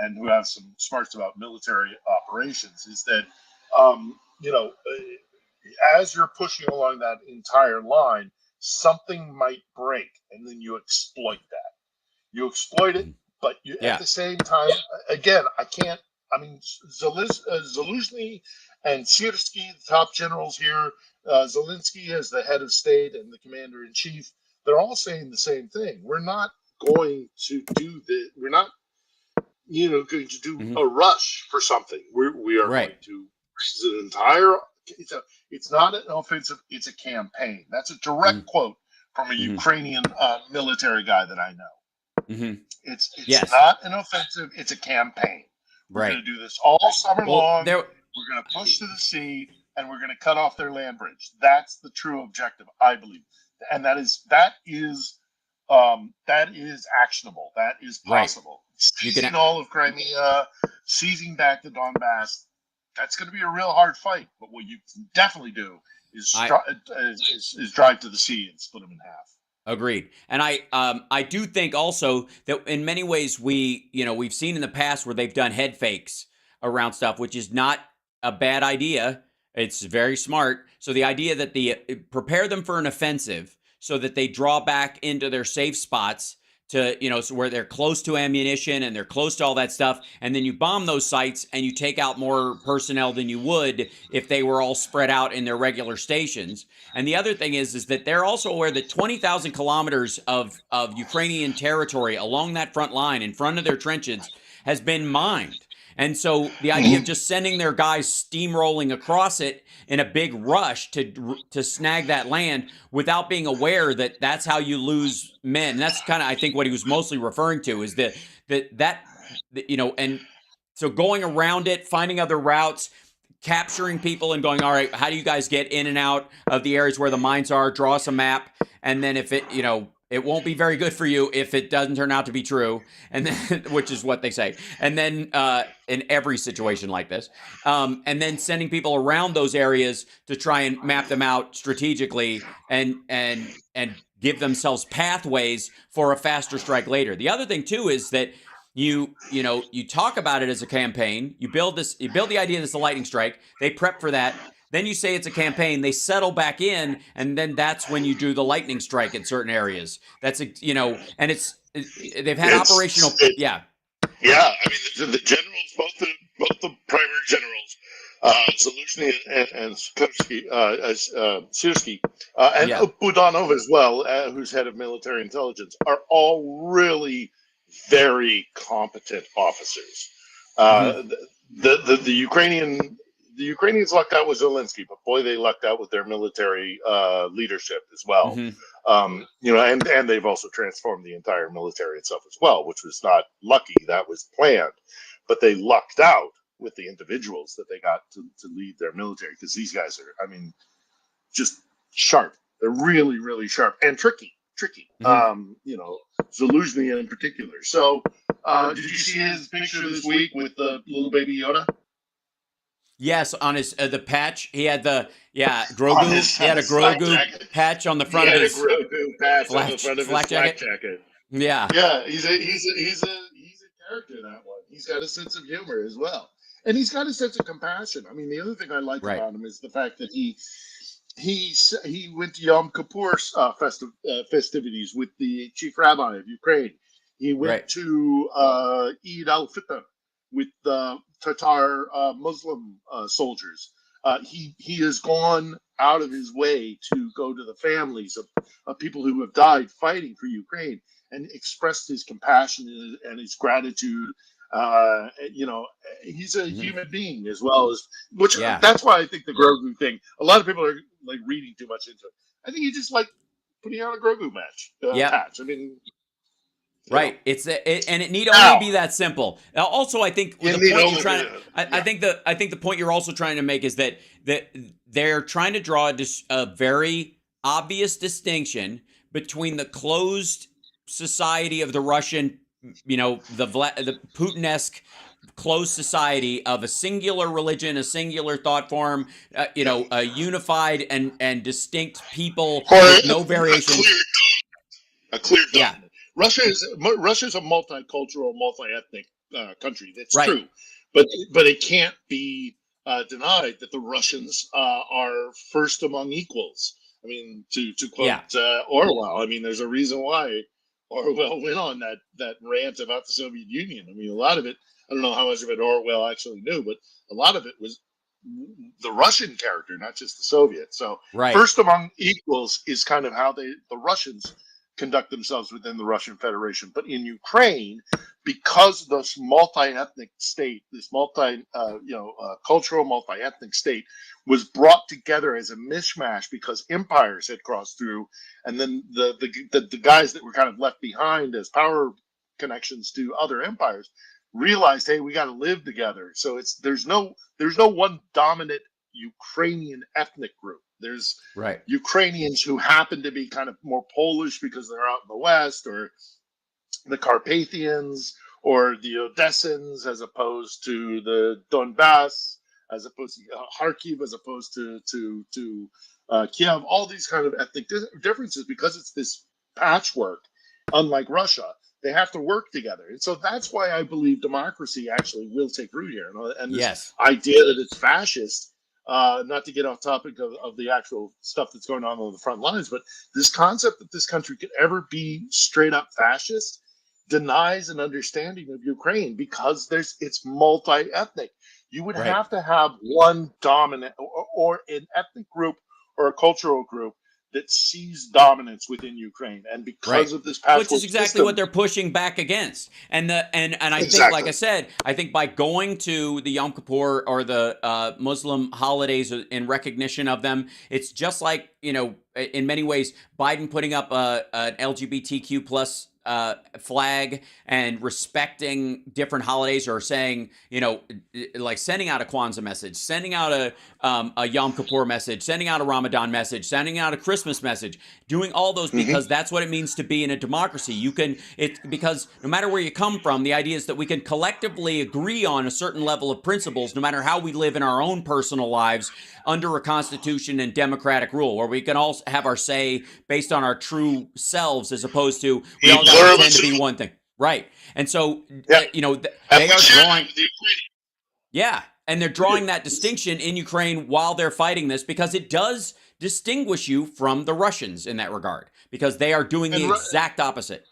and who have some smarts about military operations, is that, as you're pushing along that entire line, something might break, and then you exploit that. You exploit it, but at the same time, again, Zaluzhny and Syrskyi, the top generals here, Zelensky as the head of state and the commander-in-chief, they're all saying the same thing. We're not going to do this. We're not going to do a rush for something. We are going to. This is an entire. It's not an offensive. It's a campaign. That's a direct quote from a Ukrainian military guy that I know. It's not an offensive. It's a campaign. We're going to do this all summer long. We're going to push to the sea, and we're going to cut off their land bridge. That's the true objective, I believe, and that is actionable. That is possible. Seizing all of Crimea, seizing back the Donbass. That's going to be a real hard fight. But what you can definitely do is drive to the sea and split them in half. Agreed. And I do think also that in many ways we've seen in the past where they've done head fakes around stuff, which is not a bad idea. It's very smart. So the idea that prepare them for an offensive so that they draw back into their safe spots to, so where they're close to ammunition and they're close to all that stuff. And then you bomb those sites and you take out more personnel than you would if they were all spread out in their regular stations. And the other thing is that they're also aware that 20,000 kilometers of Ukrainian territory along that front line in front of their trenches has been mined. And so the idea of just sending their guys steamrolling across it in a big rush to snag that land without being aware that that's how you lose men. And that's kind of, I think, what he was mostly referring to is that and so going around it, finding other routes, capturing people and going, all right, how do you guys get in and out of the areas where the mines are? Draw us a map. And then if it, it won't be very good for you if it doesn't turn out to be true, and then, which is what they say. And then in every situation like this, and then sending people around those areas to try and map them out strategically and give themselves pathways for a faster strike later. The other thing too is that you talk about it as a campaign. You build the idea that it's a lightning strike. They prep for that. Then you say it's a campaign, they settle back in, and then that's when you do the lightning strike in certain areas. That's, and they've had operational. Yeah. I mean, the generals, both the primary generals, Zaluzhny and Syrskyi, and Budanov as well, who's head of military intelligence, are all really very competent officers. The Ukrainian the Ukrainians lucked out with Zelensky, but boy, they lucked out with their military leadership as well. Hmm. And they've also transformed the entire military itself as well, which was not lucky. That was planned, but they lucked out with the individuals that they got to lead their military, because these guys are, I mean, just sharp. They're really, really sharp and tricky. Hmm. Zaluzny in particular. So, did you see his picture this week with the little baby Yoda? Yes, on his the patch, he had the On Grogu. his, He on had a his flak Grogu jacket. patch on the He front of had a his Grogu patch on the flak front of his flak flak jacket. jacket. Yeah, Yeah, he's a character, that one. He's got a sense of humor as well, and he's got a sense of compassion. I mean, the other thing I like right, about him is the fact that he went to Yom Kippur's festivities with the chief rabbi of Ukraine. He went right. to Eid al-Fitr with the Tatar Muslim soldiers. He has gone out of his way to go to the families of people who have died fighting for Ukraine, and expressed his compassion and his gratitude. He's a Hmm. human being as well as, which Yeah, that's why I think the Grogu thing. A lot of people are like reading too much into it. I think he just like putting on a Grogu yep. patch. I mean, Right. And it need only now be that simple. Now, also, I think you the need point you're only trying to, I yeah. think the point you're also trying to make is that they're trying to draw a very obvious distinction between the closed society of the Russian, the Putin-esque closed society of a singular religion, a singular thought form, Yeah. a unified and distinct people Or with no variations. a clear Yeah. dominant. Russia's a multicultural, multi-ethnic country. That's Right. true, but it can't be denied that the Russians are first among equals. I mean, to quote Yeah. Orwell, I mean, there's a reason why Orwell went on that rant about the Soviet Union. I mean, a lot of it, I don't know how much of it Orwell actually knew, but a lot of it was the Russian character, not just the Soviet. So Right. first among equals is kind of how the Russians conduct themselves within the Russian Federation. But in Ukraine, because this multi-ethnic state, this cultural multi-ethnic state, was brought together as a mishmash because empires had crossed through, and then the guys that were kind of left behind as power connections to other empires realized, hey, we got to live together. So there's no one dominant Ukrainian ethnic group. There's Right. Ukrainians who happen to be kind of more Polish because they're out in the West, or the Carpathians, or the Odessans, as opposed to the Donbass, as opposed to Kharkiv, as opposed to Kiev. All these kind of ethnic differences, because it's this patchwork. Unlike Russia, they have to work together, and so that's why I believe democracy actually will take root here. And this Yes. idea that it's fascist. Not to get off topic of the actual stuff that's going on the front lines, but this concept that this country could ever be straight up fascist denies an understanding of Ukraine, because it's multi-ethnic. You would Right. have to have one dominant, or an ethnic group or a cultural group that sees dominance within Ukraine, and Right. because of this Which is patchwork exactly what system, they're pushing back against. And I think, like exactly. I said, I think by going to the Yom Kippur or the Muslim holidays in recognition of them, it's just like, in many ways, Biden putting up an LGBTQ plus flag and respecting different holidays, or saying, like sending out a Kwanzaa message, sending out a Yom Kippur message, sending out a Ramadan message, sending out a Christmas message, doing all those, because that's what it means to be in a democracy. Because no matter where you come from, the idea is that we can collectively agree on a certain level of principles, no matter how we live in our own personal lives, under a constitution and democratic rule, where we can all have our say based on our true selves, as opposed to we all got to pretend to be one thing. Right. And so, Yeah, and they we are share that drawing, with the Ukrainians. yeah, and they're We do. drawing that distinction in Ukraine while they're fighting this, because it does distinguish you from the Russians in that regard, because they are doing the And exact opposite.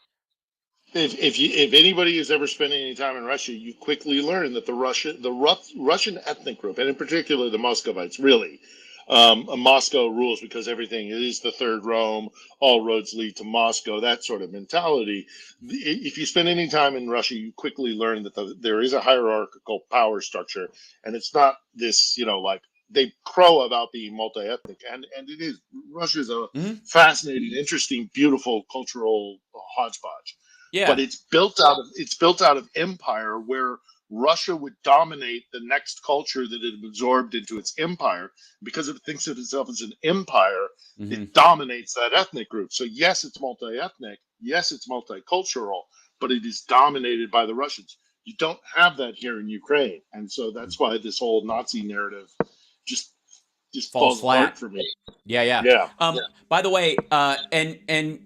if anybody has ever spent any time in Russia, you quickly learn that the Russian ethnic group, and in particular the Muscovites, really Moscow rules because everything is the third Rome, all roads lead to Moscow, that sort of mentality. If you spend any time in Russia, you quickly learn that there is a hierarchical power structure, and it's not this, like they crow about being multi-ethnic, and it is. Russia is a fascinating, interesting, beautiful cultural hodgepodge, but Yeah. it's built out of empire where Russia would dominate the next culture that it absorbed into its empire. Because it thinks of itself as an empire, it dominates that ethnic group. So yes, it's multi-ethnic, yes, it's multicultural, but it is dominated by the Russians. You don't have that here in Ukraine, and so that's why this whole Nazi narrative just Falls falls apart flat. for me. Yeah, yeah. Yeah. By the way, and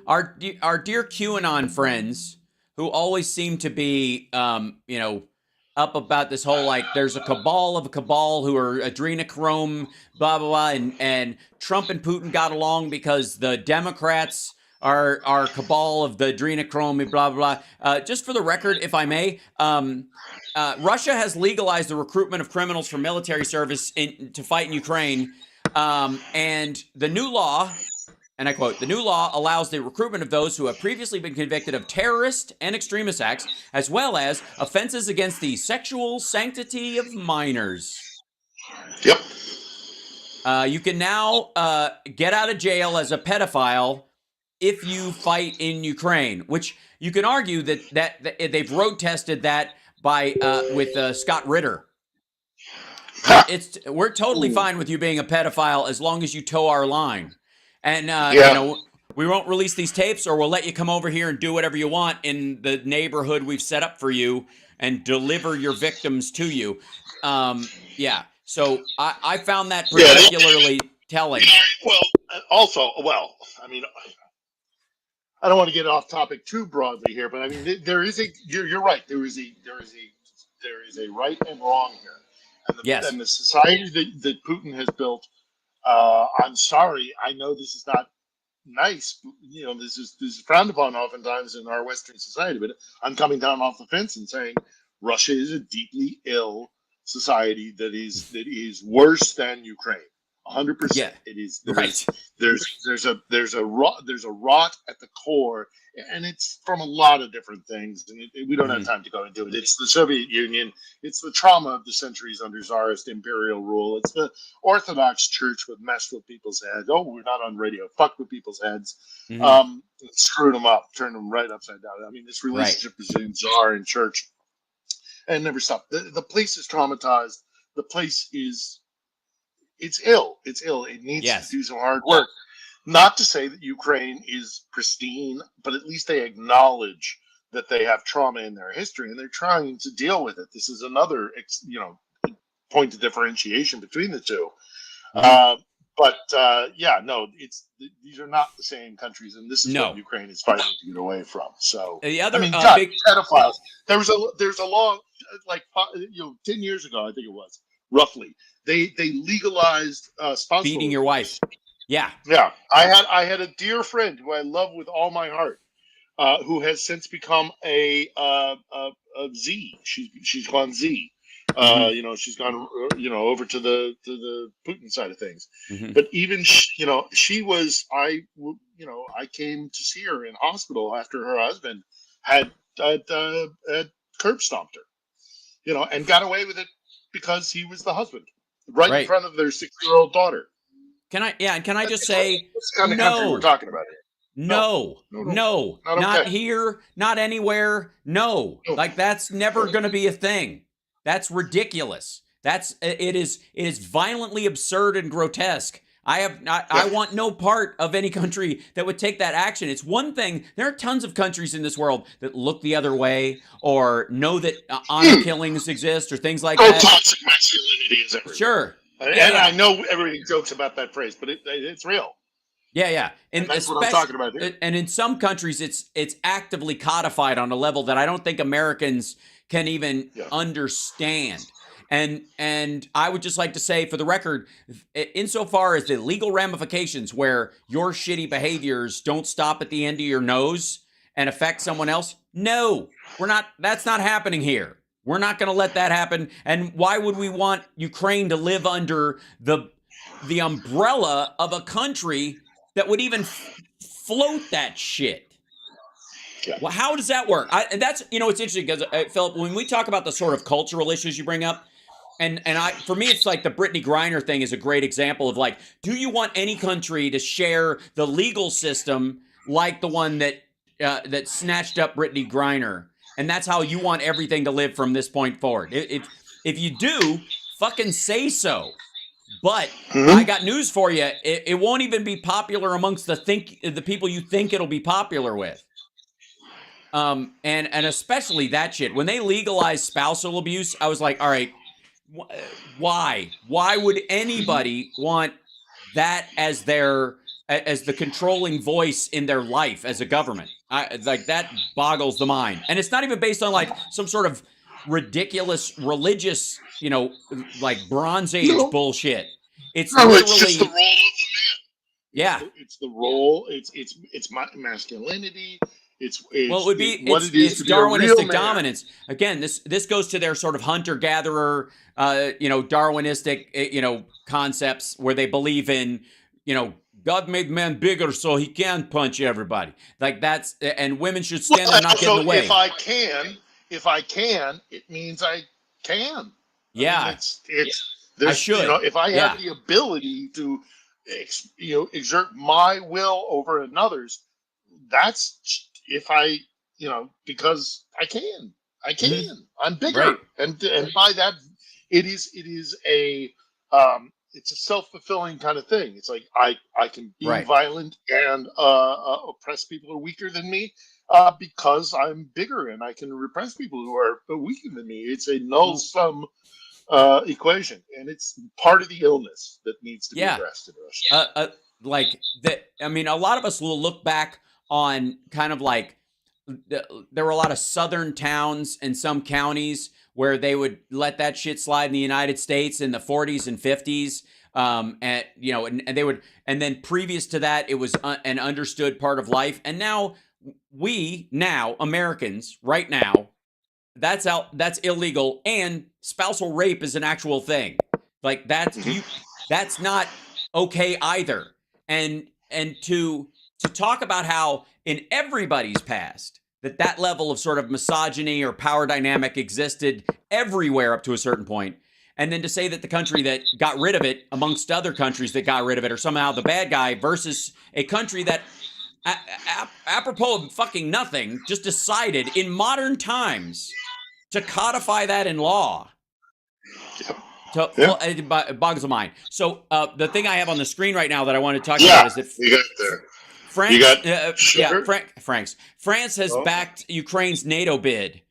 our dear QAnon friends who always seem to be up about this whole, like, there's a cabal of a cabal who are adrenochrome, blah blah blah, and Trump and Putin got along because the Democrats are cabal of the adrenochrome, blah blah blah. Just for the record, if I may, Russia has legalized the recruitment of criminals for military service to fight in Ukraine. And the new law, and I quote, the new law allows the recruitment of those who have previously been convicted of terrorist and extremist acts, as well as offenses against the sexual sanctity of minors. Yep. You can now get out of jail as a pedophile if you fight in Ukraine, which you can argue that they've road tested that by with Scott Ritter. We're totally fine with you being a pedophile as long as you toe our line, and we won't release these tapes, or we'll let you come over here and do whatever you want in the neighborhood we've set up for you and deliver your victims to you. Yeah. So I found that particularly telling. Well, I mean, I don't want to get off topic too broadly here, but I mean, you're right. There is a right and wrong here. Yes. And the society that Putin has built, I'm sorry, I know this is not nice. This is frowned upon oftentimes in our Western society, but I'm coming down off the fence and saying Russia is a deeply ill society that is worse than Ukraine. 100%. Yeah. It is right. There's a rot at the core, and it's from a lot of different things, and we don't have time to go into it. It's the Soviet Union. It's the trauma of the centuries under Tsarist imperial rule. It's the Orthodox Church with messed with people's heads. Oh, we're not on radio. Fuck with people's heads. Screwed them up, turned them right upside down. I mean, this relationship between Tsar and Church, and never stopped. The place is traumatized. The place is. It's ill. It's ill. It needs to do some hard work. Not to say that Ukraine is pristine, but at least they acknowledge that they have trauma in their history, and they're trying to deal with it. This is another, point of differentiation between the two. These are not the same countries, and this is what Ukraine is fighting to get away from. So the other pedophiles. There's a law, 10 years ago, I think it was, roughly. They legalized spousal beating your wife. Yeah. I had a dear friend who I love with all my heart, who has since become a Z. She's gone Z. She's gone over to the Putin side of things. But even she was I came to see her in hospital after her husband had curb stomped her, and got away with it because he was the husband. Right in front of their 6-year-old daughter. Can I just say, that's the kind of country we're talking about here. No, not here, not anywhere. No, like that's never going to be a thing. That's ridiculous. It is violently absurd and grotesque. I want no part of any country that would take that action. It's one thing. There are tons of countries in this world that look the other way or know that honor killings exist or things like that. Toxic masculinity is everywhere. Sure. I know everybody jokes about that phrase, but it's real. Yeah. And that's what I'm talking about here. And in some countries, it's actively codified on a level that I don't think Americans can even understand. And I would just like to say, for the record, insofar as the legal ramifications where your shitty behaviors don't stop at the end of your nose and affect someone else, no, that's not happening here. We're not going to let that happen. And why would we want Ukraine to live under the the umbrella of a country that would even float that shit. Yeah. Well, how does that work? And that's, you know, it's interesting because Philip, when we talk about the sort of cultural issues you bring up, and for me, it's like the Brittany Griner thing is a great example of like, do you want any country to share the legal system like the one that that snatched up Brittany Griner? And that's how you want everything to live from this point forward. If you do, fucking say so. But I got news for you. It won't even be popular amongst the people you think it'll be popular with. And especially that shit. When they legalized spousal abuse, I was like, all right, why? Why would anybody want that as the controlling voice in their life as a government? Like that boggles the mind. And it's not even based on like some sort of ridiculous religious, you know, like Bronze Age bullshit. It's No, literally it's just the role of the man. yeah. It's the role. It's masculinity. Well, it would be what it is it's to be a real Darwinistic man. dominance. Again, this goes to their sort of hunter gatherer, you know, Darwinistic, you know, concepts where they believe in, you know, God made man bigger so he can punch everybody. Like that's and women should stand there and not get in the way. If I can, it means I can. Yeah, I mean, I should. You know, if I have the ability to, exert my will over another's, that's if I, because I can. I'm bigger, right. and by that, it is a it's a self-fulfilling kind of thing. It's like I can be right. violent and oppress people who are weaker than me because I'm bigger, and I can repress people who are weaker than me. It's a null sum equation, and it's part of the illness that needs to be addressed in Russia. Like that. I mean, a lot of us will look back on kind of like there were a lot of southern towns and some counties where they would let that shit slide in the United States in the 40s and 50s. And you know, and they would, and then previous to that, it was an understood part of life. And now Americans right now, that's illegal, and spousal rape is an actual thing. Like that's not okay either. And to talk about how in everybody's past that level of sort of misogyny or power dynamic existed everywhere up to a certain point, and then to say that the country that got rid of it amongst other countries that got rid of it are somehow the bad guy versus a country that apropos of fucking nothing just decided in modern times to codify that in law. It boggles the mind. So the thing I have on the screen right now that I want to talk about is that you got there. France has backed Ukraine's NATO bid.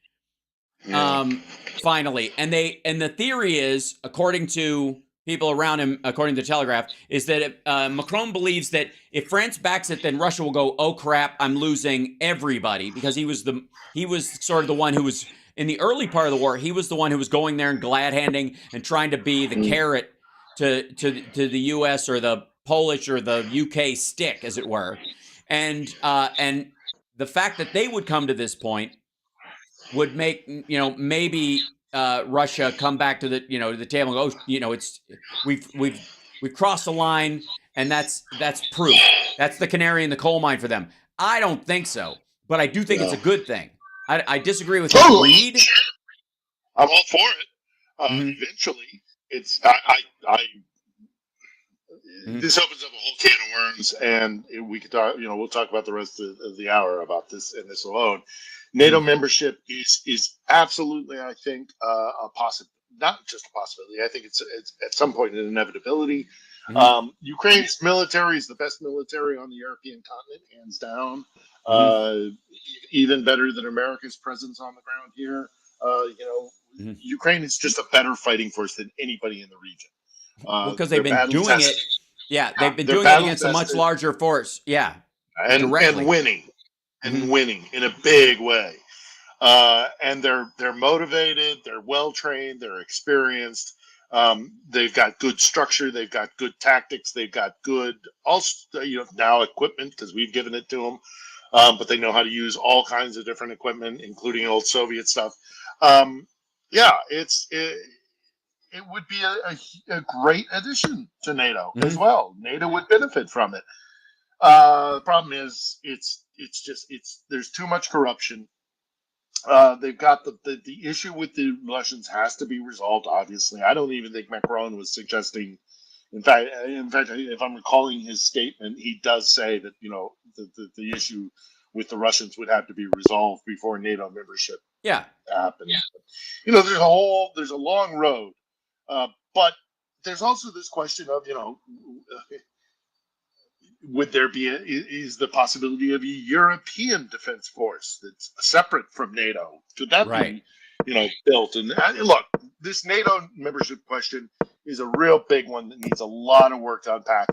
Finally, and the theory is, according to people around him, according to the Telegraph, is that Macron believes that if France backs it, then Russia will go, oh crap, I'm losing everybody, because he was sort of the one who was in the early part of the war. He was the one who was going there and glad handing and trying to be the carrot to the U.S. or the Polish or the UK stick, as it were, and the fact that they would come to this point would make, maybe Russia come back to the the table and go, we've crossed the line, and that's proof. That's the canary in the coal mine for them. I don't think so, but I do think it's a good thing. I disagree with Reed. I'm all for it. Eventually, it's this opens up a whole can of worms, and we could talk. We'll talk about the rest of the hour about this and this alone. NATO membership is absolutely, I think, a possibility. Not just a possibility. I think it's at some point an inevitability. Ukraine's military is the best military on the European continent, hands down. Even better than America's presence on the ground here. Ukraine is just a better fighting force than anybody in the region. Because they've been doing it. Yeah, they've been doing it against a much larger force. Yeah, and winning, winning in a big way. And they're motivated. They're well trained. They're experienced. They've got good structure. They've got good tactics. They've got good now equipment, because we've given it to them. But they know how to use all kinds of different equipment, including old Soviet stuff. it would be a great addition to NATO as Mhm. well. NATO would benefit from it. The problem is it's there's too much corruption. They've got the issue with the Russians has to be resolved. Obviously, I don't even think Macron was suggesting. In fact, if I'm recalling his statement, he does say that the issue with the Russians would have to be resolved before NATO membership Yeah. happens. There's a long road, but there's also this question of would there be is the possibility of a European defense force that's separate from NATO? Could that Right. be built? And look, this NATO membership question is a real big one that needs a lot of work to unpack.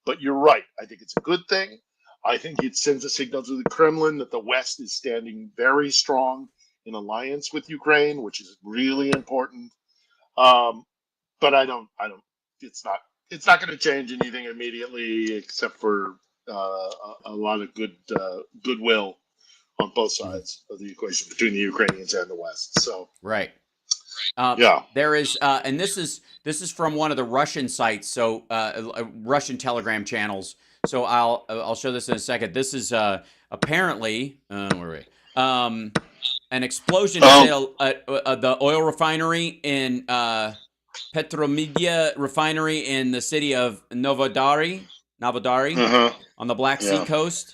But you're right. I think it's a good thing. I think it sends a signal to the Kremlin that the West is standing very strong in alliance with Ukraine, which is really important. But I don't. It's not going to change anything immediately, except for a lot of goodwill on both sides of the equation between the Ukrainians and the West. So Right. yeah, There is, and this is from one of the Russian sites, so Russian Telegram channels. So I'll show this in a second. This is apparently where are we? An explosion at the oil refinery in Petromedia refinery in the city of Novodari on the Black Sea yeah. coast.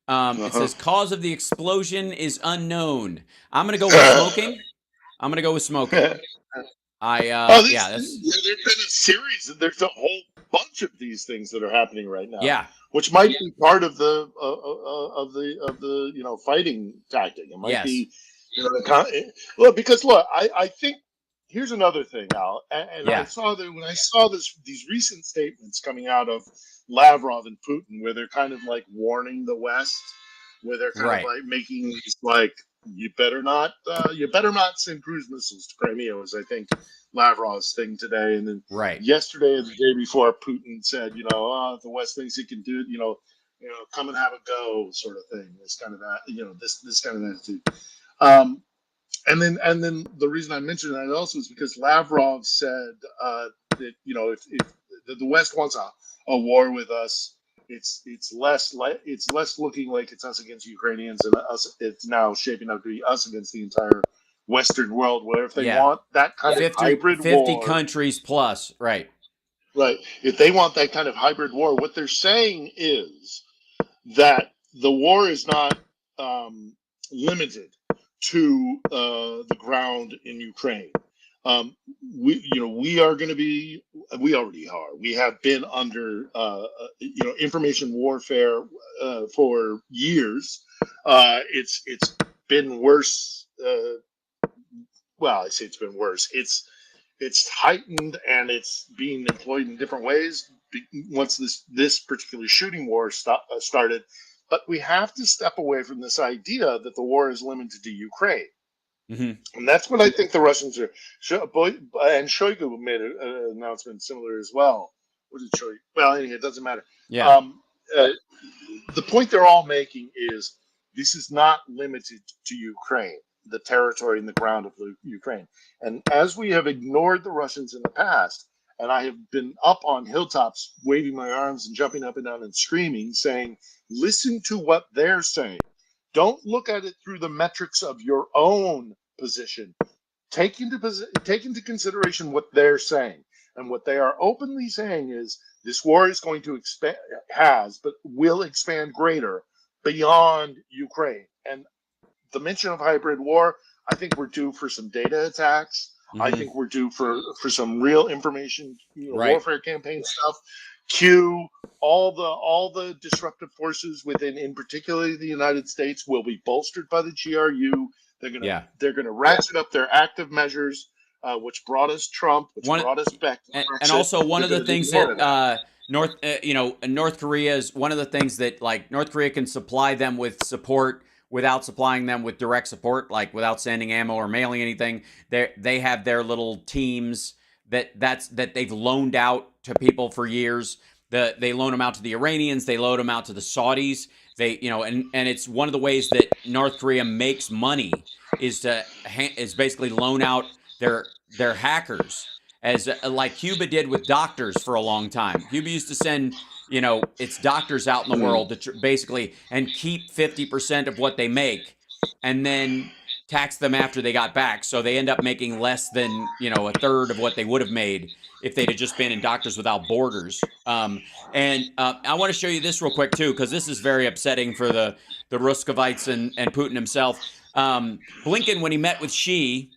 It says cause of the explosion is unknown. I'm gonna go with smoking. I'm gonna go with smoking. There's Yeah, that's been a series. There's a whole bunch of these things that are happening right now. yeah, Which might be part of the fighting tactic. It might yes, be look, I think here's another thing, Al, and I yeah, saw that when I saw these recent statements coming out of Lavrov and Putin, where they're kind of like warning the West, where they're kind of right, like making these like you better not send cruise missiles to Crimea, was I think Lavrov's thing today, and then right, yesterday or the day before, Putin said, the West thinks he can do it, come and have a go, sort of thing. This kind of that, this kind of attitude. And then the reason I mentioned that also is because Lavrov said that if the West wants a war with us, it's less looking like it's us against Ukrainians and us. It's now shaping up to be us against the entire Western world. Where if they yeah. want that kind of 50, hybrid 50 war, countries plus, right, right? If they want that kind of hybrid war, what they're saying is that the war is not limited to the ground in Ukraine. We are going to be. We already are. We have been under information warfare for years. It's been worse. Well, I say it's been worse. It's heightened and it's being employed in different ways once this particular shooting war started. But we have to step away from this idea that the war is limited to Ukraine. hmm And that's what I think the Russians are. And Shoigu made an announcement similar as well. What did Shoigu? Well, anyway, it doesn't matter. yeah, The point they're all making is this is not limited to Ukraine, the territory and the ground of Ukraine. And as we have ignored the Russians in the past, and I have been up on hilltops waving my arms and jumping up and down and screaming, saying, listen to what they're saying. Don't look at it through the metrics of your own position. Take into consideration what they're saying. And what they are openly saying is this war is going to expand, but will expand greater beyond Ukraine. And the mention of hybrid war, I think we're due for some data attacks. I hmm think we're due for some real information right, warfare campaign stuff. Q all the disruptive forces within, in particular the United States, will be bolstered by the GRU. yeah. They're gonna ratchet up their active measures, which brought us Trump, which One brought us back to and Brexit. also one They're of the gonna do things more of that North Korea is one of the things that like North Korea can supply them with support without supplying them with direct support, like without sending ammo or mailing anything. They have their little teams that they've loaned out to people for years. They loan them out to the Iranians, they loan them out to the Saudis. And it's one of the ways that North Korea makes money is basically loan out their hackers. as like Cuba did with doctors for a long time. Cuba used to send, its doctors out in the world to basically and keep 50% of what they make, and then tax them after they got back. So they end up making less than, a third of what they would have made if they'd have just been in Doctors Without Borders. And I want to show you this real quick too, because this is very upsetting for the Ruskovites and Putin himself. Blinken, when he met with Xi,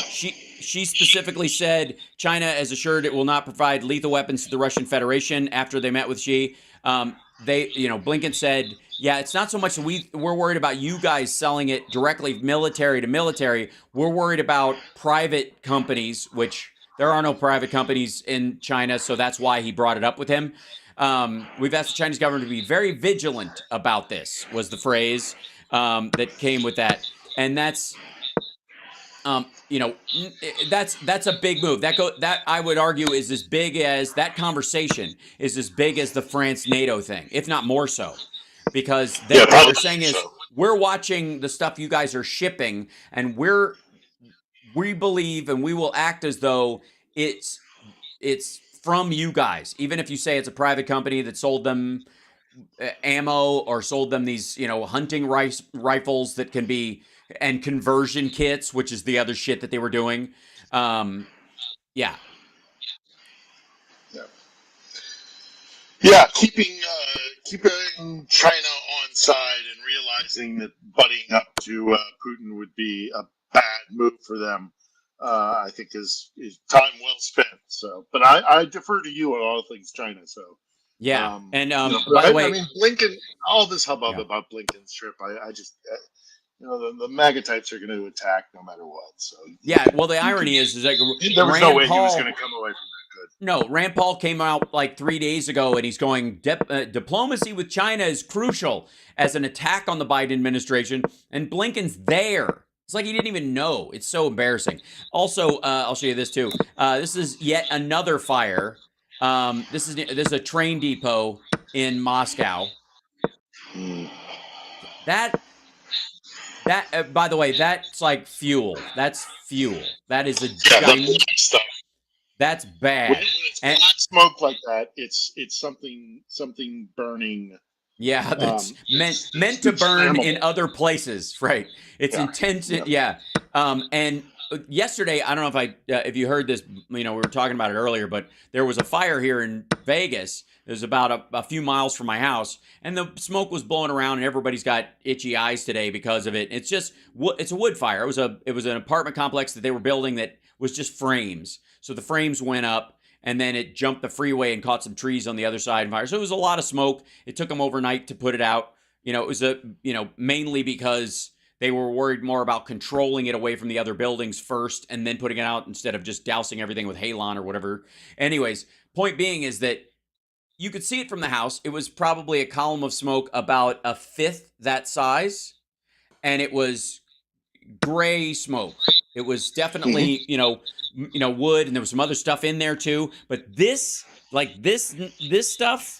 she specifically said China has assured it will not provide lethal weapons to the Russian Federation after they met with Xi. Blinken said, yeah, it's not so much we're worried about you guys selling it directly military to military. We're worried about private companies, which there are no private companies in China, so that's why he brought it up with him. We've asked the Chinese government to be very vigilant about this, was the phrase that came with that. And that's, that's a big move. That I would argue is as big as that conversation is as big as the France NATO thing, if not more so, because what they're saying is we're watching the stuff you guys are shipping, and we believe and we will act as though it's from you guys, even if you say it's a private company that sold them ammo or sold them these hunting rifles that can be, and conversion kits, which is the other shit that they were doing. Yeah, keeping China on side and realizing that buddying up to Putin would be a bad move for them, I think is time well spent. So, but I defer to you on all things China. So, yeah, and by the way, I mean, Blinken, all this hubbub about Blinken's trip, I just. The MAGA types are going to attack no matter what. So yeah, well, the irony is like there was no way he was going to come away from that good. No, Rand Paul came out like 3 days ago, and he's going, diplomacy with China is crucial as an attack on the Biden administration, and Blinken's there. It's like he didn't even know. It's so embarrassing. Also, I'll show you this too. This is yet another fire. This is a train depot in Moscow. That, by the way, that's like fuel. That's fuel. That is a giant stuff. That's bad. When it's black smoke like that, it's something burning. Yeah, that's meant to burn in other places, right? It's intense. Yeah. And yesterday, I don't know if you heard this. We were talking about it earlier, but there was a fire here in Vegas. It was about a few miles from my house, and the smoke was blowing around, and everybody's got itchy eyes today because of it. It's a wood fire. It was an apartment complex that they were building that was just frames. So the frames went up, and then it jumped the freeway and caught some trees on the other side of fire. So it was a lot of smoke. It took them overnight to put it out. It was mainly because they were worried more about controlling it away from the other buildings first and then putting it out instead of just dousing everything with halon or whatever. Anyways, point being is that you could see it from the house. It was probably a column of smoke about a fifth that size, and it was gray smoke. It was definitely, wood, and there was some other stuff in there too. But this stuff,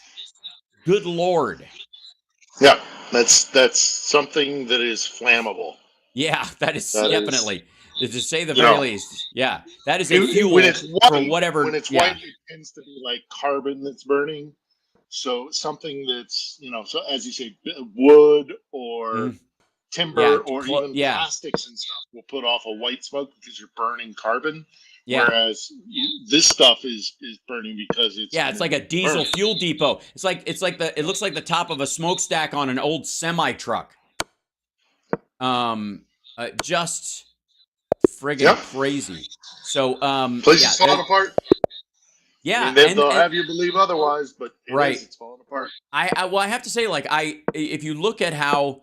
good Lord. Yeah, that's something that is flammable. Yeah, that is definitely. To say the very least. Yeah, that is a fuel when it's white, for whatever. When it's white, it tends to be like carbon that's burning. So something that's, so as you say, wood or timber or even plastics and stuff will put off a white smoke because you're burning carbon. Yeah. Whereas this stuff is burning because it's like a diesel fuel depot. It looks like the top of a smokestack on an old semi truck. Just friggin' crazy. So places falling apart. Yeah, I mean, they'll have you believe otherwise, but it's falling apart. I have to say, if you look at how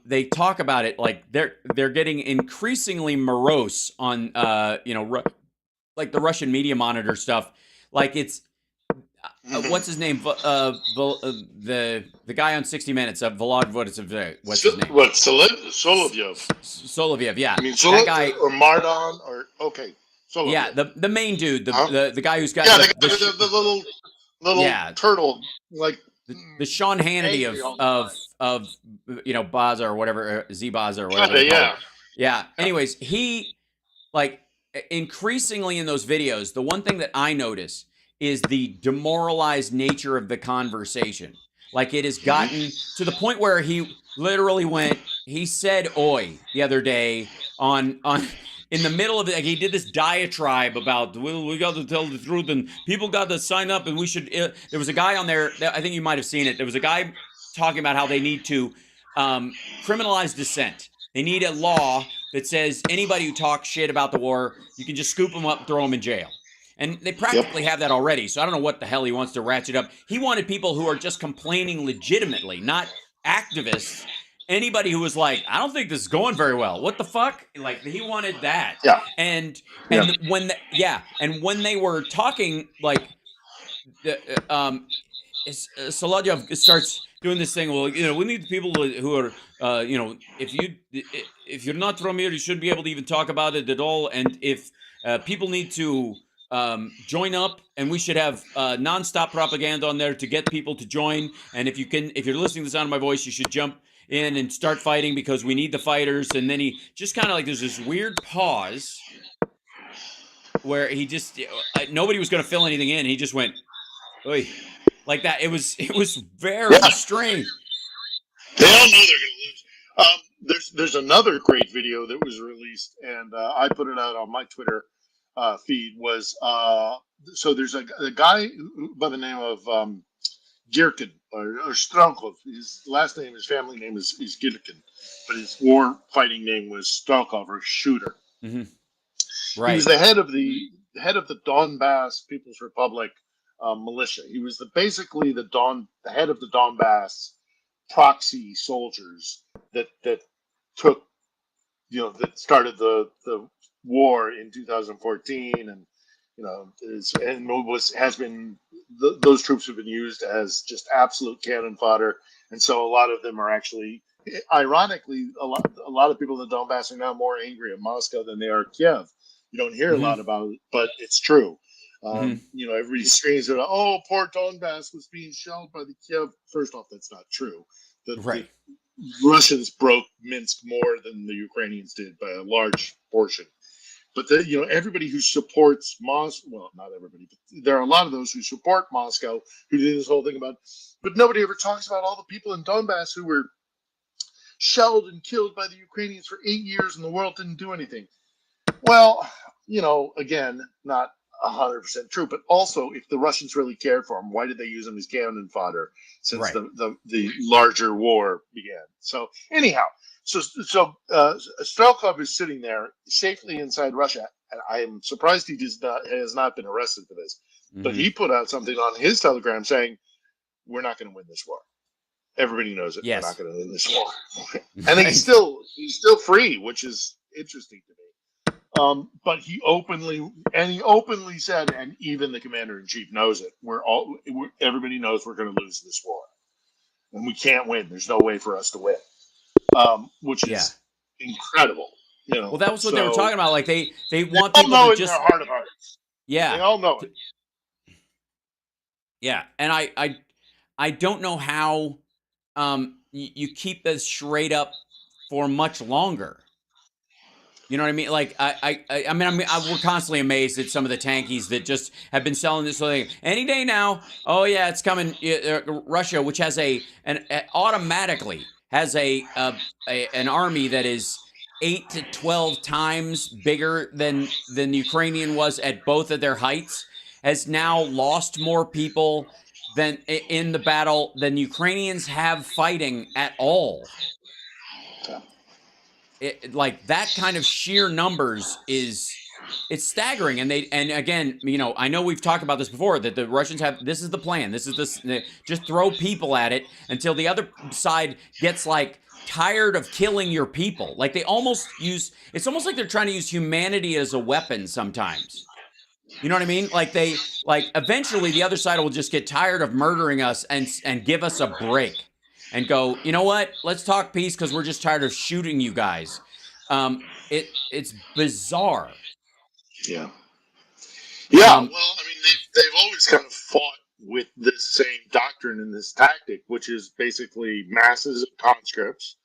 they talk about it, like they're getting increasingly morose on like the Russian media monitor stuff. Like it's what's his name? The guy on 60 Minutes, Volod. What's his name? Solovyev. Solovyev, yeah. I mean, that guy or Mardon or Solovyev. Yeah, the main dude, the guy who's got the little turtle, like the Sean Hannity of Baza or whatever, Z Baza or whatever. Yeah. Yeah. Anyways, he increasingly in those videos, the one thing that I notice is the demoralized nature of the conversation. Like it has gotten to the point where he literally he said "oi" the other day on in the middle of it. Like he did this diatribe about we got to tell the truth and people got to sign up and we should. There was a guy on there. I think you might have seen it. There was a guy talking about how they need to criminalize dissent. They need a law that says anybody who talks shit about the war, you can just scoop them up and throw them in jail. And they practically have that already. So I don't know what the hell he wants to ratchet up. He wanted people who are just complaining legitimately, not activists. Anybody who was like, I don't think this is going very well. What the fuck? Like he wanted that. Yeah. And Yeah. and when they were talking, like Solovyev starts doing this thing. Well, we need people who are, if you're not from here, you shouldn't be able to even talk about it at all. And if people need to join up, and we should have nonstop propaganda on there to get people to join. And if you're listening to the sound of my voice, you should jump in and start fighting because we need the fighters. And then he just kind of like there's this weird pause where he just nobody was going to fill anything in. He just went, "Oy." Like that. It was very strange. They all know they're going to lose. There's another great video that was released, and I put it out on my Twitter feed. So there's a guy by the name of Girkin or Strankov. His last name, his family name is Girkin, but his war fighting name was Strankov or Shooter. Mm-hmm. Right. He was the head of the Donbass People's Republic militia. He was basically the head of the Donbass proxy soldiers that took, that started the war in 2014, and those troops have been used as just absolute cannon fodder, and so a lot of them are actually, ironically, a lot of people in the Donbass are now more angry at Moscow than they are at Kiev. You don't hear a lot about it, but it's true. Everybody screams about, oh, poor Donbass was being shelled by the Kiev. First off, that's not true. The Russians broke Minsk more than the Ukrainians did by a large portion. But everybody who supports Moscow, well, not everybody, but there are a lot of those who support Moscow who did this whole thing about, but nobody ever talks about all the people in Donbass who were shelled and killed by the Ukrainians for 8 years and the world didn't do anything. Well, again, not 100% true, but also if the Russians really cared for them, why did they use them as cannon fodder since the larger war began? So anyhow, so Strelkov is sitting there safely inside Russia, and I am surprised he has not been arrested for this. Mm-hmm. But he put out something on his Telegram saying, "We're not going to win this war. Everybody knows it. Yes. We're not going to win this war." And he's still free, which is interesting to me. But he openly said, and even the commander in chief knows it. Everybody knows we're going to lose this war, and we can't win. There's no way for us to win, which is incredible. Well, that was what they were talking about. Like they want all people know to in just their heart of hearts. Yeah, they all know it. Yeah, and I don't know how you keep this charade up for much longer. You know what I mean? Like we're constantly amazed at some of the tankies that just have been selling this thing any day now. Oh yeah, it's coming. Russia, which has automatically has an army that is 8 to 12 times bigger than the Ukrainian was at both of their heights, has now lost more people than in the battle than Ukrainians have fighting at all. Like that kind of sheer numbers it's staggering. And again, I know we've talked about this before, that the Russians this is the plan. Just throw people at it until the other side gets like tired of killing your people. Like it's almost like they're trying to use humanity as a weapon sometimes. You know what I mean? Like eventually the other side will just get tired of murdering us and give us a break. And go, you know what? Let's talk peace because we're just tired of shooting you guys. It's bizarre. Yeah. Yeah. Well, I mean, they've always kind of fought with this same doctrine and this tactic, which is basically masses of conscripts.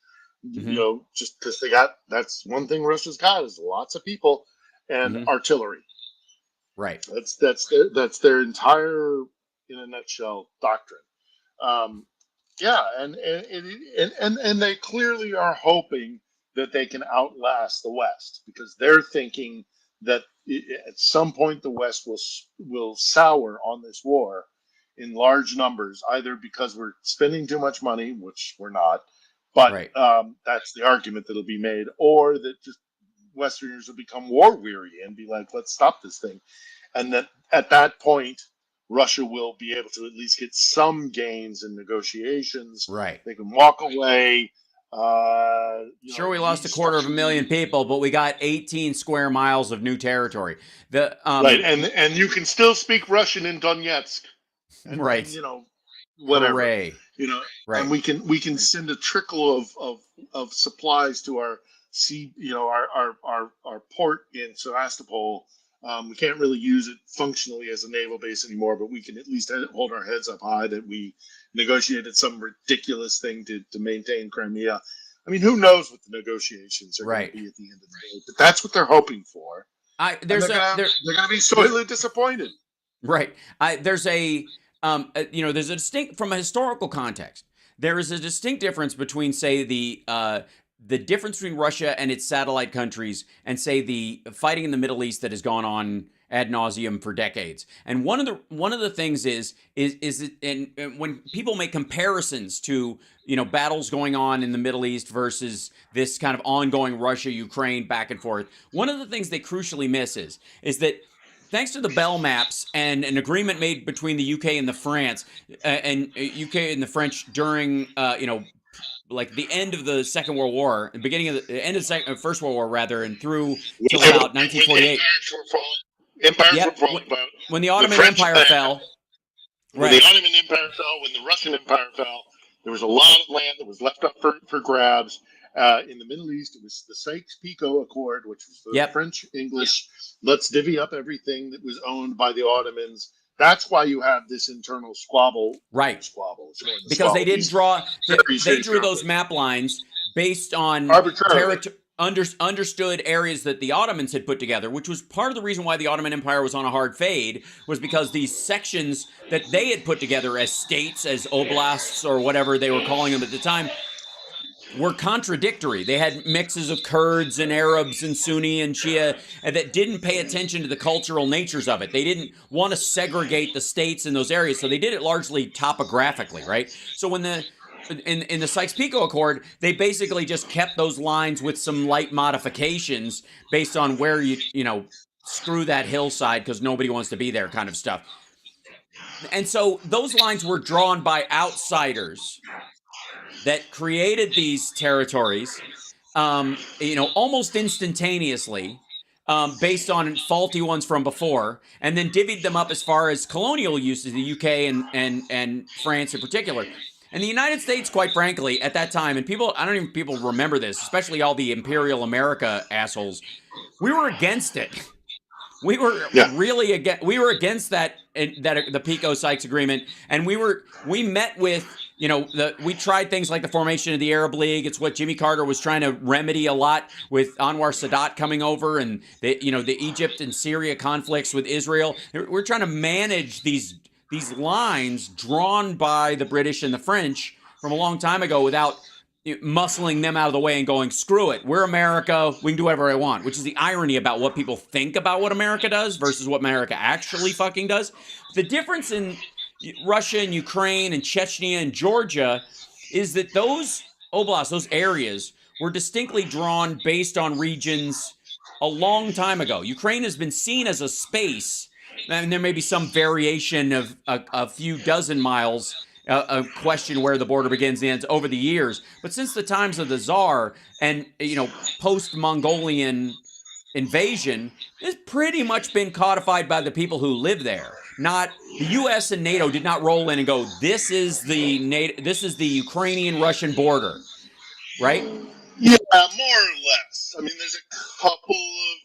Mm-hmm. Just because that's one thing Russia's got is lots of people, and artillery. Right. That's their entire, in a nutshell, doctrine. Yeah, and they clearly are hoping that they can outlast the West, because they're thinking that at some point the West will sour on this war in large numbers, either because we're spending too much money, which we're not, but Right. that's the argument that'll be made, or that just Westerners will become war weary and be like, let's stop this thing. And that at that point, Russia will be able to at least get some gains in negotiations. Right. They can walk away. Sure, we lost 250,000 people, but we got 18 square miles of new territory. Right, and you can still speak Russian in Donetsk. And, right. And, whatever. Hooray. Right. And we can send a trickle of supplies to our our port in Sevastopol. We can't really use it functionally as a naval base anymore, but we can at least hold our heads up high that we negotiated some ridiculous thing to maintain Crimea. I mean, who knows what the negotiations are going to be at the end of the day? But that's what they're hoping for. They're going to be sorely disappointed. Right. There's a distinct, from a historical context, there is a distinct difference between, say, the difference between Russia and its satellite countries and, say, the fighting in the Middle East that has gone on ad nauseum for decades. And one of the things is when people make comparisons to battles going on in the Middle East versus this kind of ongoing Russia-Ukraine back and forth, one of the things they crucially miss is that thanks to the Bell maps and an agreement made between the UK and the France and UK and the French during like the end of the Second World War, the beginning of the end of the First World War, rather, and through till about 1948. Empires were falling. When the Ottoman Empire fell. When the Ottoman Empire fell, when the Russian Empire fell, there was a lot of land that was left up for grabs. In the Middle East, it was the Sykes-Picot Accord, which was the French-English, let's divvy up everything that was owned by the Ottomans. That's why you have this internal squabble. Right. Squabble. Because they didn't draw, they drew those map lines based on understood areas that the Ottomans had put together, which was part of the reason why the Ottoman Empire was on a hard fade, was because these sections that they had put together as states, as oblasts, or whatever they were calling them at the time, were contradictory. They had mixes of Kurds and Arabs and Sunni and Shia that didn't pay attention to the cultural natures of it. They didn't want to segregate the states in those areas, so they did it largely topographically, right? So when in the Sykes-Picot Accord, they basically just kept those lines with some light modifications based on where you screw that hillside because nobody wants to be there kind of stuff. And so those lines were drawn by outsiders that created these territories, almost instantaneously, based on faulty ones from before, and then divvied them up as far as colonial uses, the UK and France in particular. And the United States, quite frankly, at that time, and I don't even people remember this, especially all the Imperial America assholes, we were against it. We were really against. We were against the Picot-Sykes agreement, and we met with. We tried things like the formation of the Arab League. It's what Jimmy Carter was trying to remedy a lot with Anwar Sadat coming over and the Egypt and Syria conflicts with Israel. We're trying to manage these lines drawn by the British and the French from a long time ago without muscling them out of the way and going, screw it, we're America, we can do whatever I want, which is the irony about what people think about what America does versus what America actually fucking does. The difference in Russia and Ukraine and Chechnya and Georgia is that those oblasts, those areas, were distinctly drawn based on regions a long time ago. Ukraine has been seen as a space, and there may be some variation of a few dozen miles, a question where the border begins and ends over the years. But since the times of the Tsar and, post-Mongolian invasion, it's pretty much been codified by the people who live there. Not the U.S. and NATO did not roll in and go, this is the Ukrainian-Russian border, right? Yeah, more or less. I mean, there's a couple of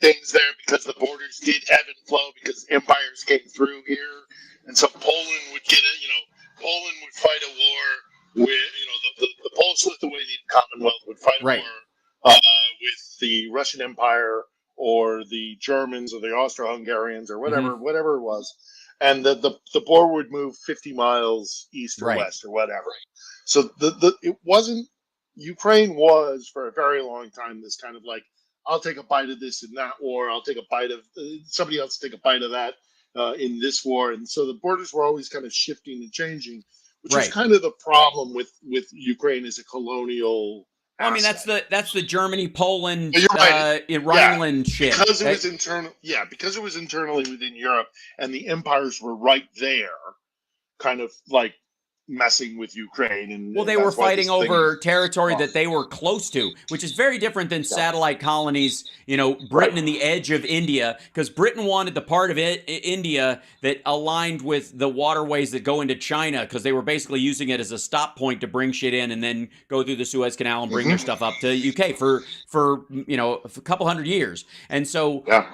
things there because the borders did ebb and flow because empires came through here, and so Poland would get it. Poland would fight a war with the Polish-Lithuanian Commonwealth would fight a war with the Russian Empire or the Germans or the Austro-Hungarians or Hmm. whatever it was, and the boar would move 50 miles east or Right. west or whatever. So it wasn't, Ukraine was for a very long time this kind of like, I'll take a bite of this in that war, I'll take a bite of somebody else take a bite of that in this war, and so the borders were always kind of shifting and changing, which was Right. kind of the problem with Ukraine as a colonial Well, I mean, asset. that's the Germany, Poland, You're right. Rhineland shit. Because it was internal. Yeah, because it was internally within Europe, and the empires were right there, kind of like messing with Ukraine, Well, and they were that's why fighting this thing. over territory that they were close to, which is very different than satellite colonies, Britain Right. and the edge of India, because Britain wanted the part of India that aligned with the waterways that go into China, because they were basically using it as a stop point to bring shit in and then go through the Suez Canal and bring their stuff up to UK for a couple hundred years. And so, Yeah.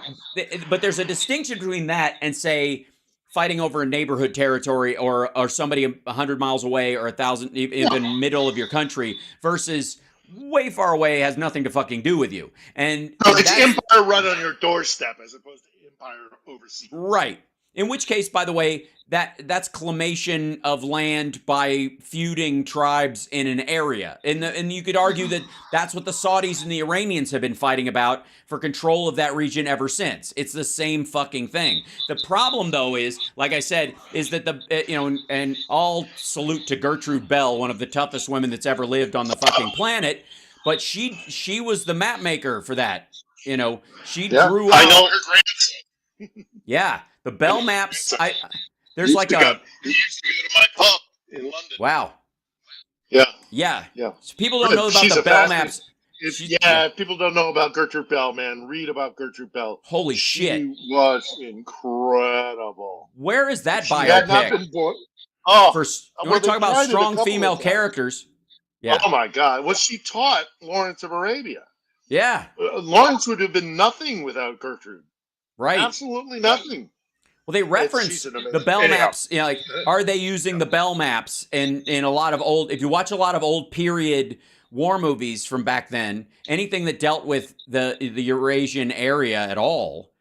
but there's a distinction between that and, say, fighting over a neighborhood territory or somebody 100 miles away or 1,000, even middle of your country, versus way far away, has nothing to fucking do with you. And No, it's that's empire right on your doorstep as opposed to empire overseas. right. In which case, by the way, that's claimation of land by feuding tribes in an area, and you could argue that that's what the Saudis and the Iranians have been fighting about for control of that region ever since. It's the same fucking thing. The problem, though, is, like I said, is that and all salute to Gertrude Bell, one of the toughest women that's ever lived on the fucking planet, but she was the map maker for that. She Yeah, drew I out. know her grandson. Yeah, the Bell maps. There's He like used to go to my pub in London. wow. Yeah, Yeah. yeah. So people don't know about She's the a Bell fascinating- maps. If people don't know about Gertrude Bell, man, read about Gertrude Bell. Holy She shit. was incredible. Where is that She had not biopic? been born. Oh, You well, want to they talk about tried it a strong couple female of times. characters? Yeah. Oh my God! Well, she taught Lawrence of Arabia. Yeah. Lawrence would have been nothing without Gertrude. Right. Absolutely nothing. Well, they reference she's an amazing- the Bell anyhow. maps. Like, are they using the Bell maps in a lot of old? If you watch a lot of old period war movies from back then, anything that dealt with the Eurasian area at all,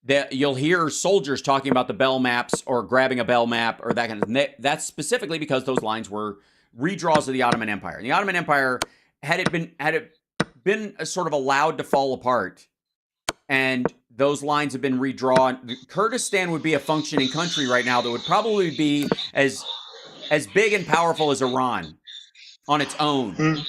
that you'll hear soldiers talking about the Bell maps or grabbing a Bell map or that kind of thing. That's specifically because those lines were redraws of the Ottoman Empire. And the Ottoman Empire had it been sort of allowed to fall apart, and those lines have been redrawn, Kurdistan would be a functioning country right now that would probably be as big and powerful as Iran on its own.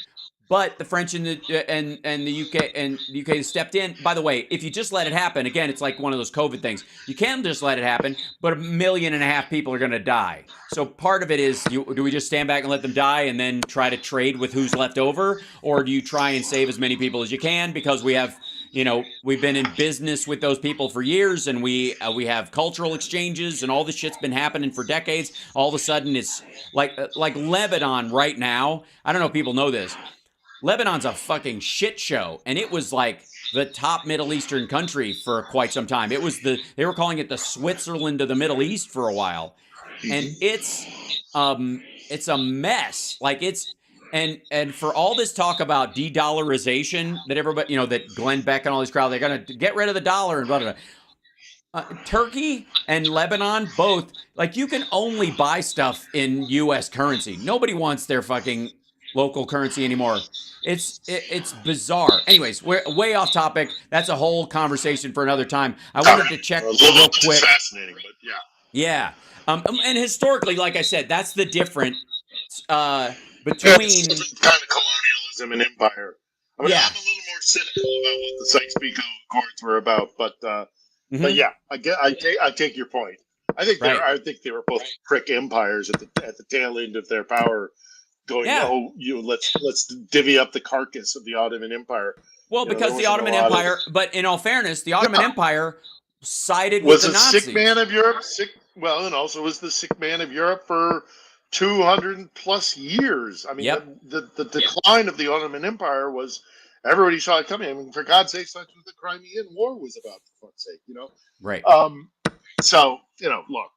But the French and the UK stepped in. By the way, if you just let it happen, again, it's like one of those COVID things. You can just let it happen, but 1.5 million people are going to die. So part of it is, do we just stand back and let them die and then try to trade with who's left over, or do you try and save as many people as you can because we have, we've been in business with those people for years, and we have cultural exchanges, and all this shit's been happening for decades. All of a sudden, it's like Lebanon right now. I don't know if people know this. Lebanon's a fucking shit show, and it was like the top Middle Eastern country for quite some time. It was they were calling it the Switzerland of the Middle East for a while, and it's a mess. Like and for all this talk about de-dollarization that everybody, that Glenn Beck and all these crowds, they're gonna get rid of the dollar and blah blah blah. Turkey and Lebanon both, like, you can only buy stuff in U.S. currency. Nobody wants their fucking local currency anymore. It's bizarre. Anyways, we're way off topic. That's a whole conversation for another time. I wanted to check real quick. Fascinating, but yeah. Yeah. And historically, like I said, that's the difference between kind of colonialism and empire. I mean, Yeah. I'm a little more cynical about what the Sykes-Picot Accords were about, but yeah, I take your point. I think they were both prick empires at the tail end of their power, going, let's divvy up the carcass of the Ottoman Empire. Well, because the Ottoman Empire, but in all fairness, the Ottoman Empire sided with was the a Nazis. sick man of Europe. And also was the sick man of Europe for 200 plus years. I mean, the decline of the Ottoman Empire was, everybody saw it coming. I mean, for God's sake, such what the Crimean War was about, for fuck's sake, Right. So, look.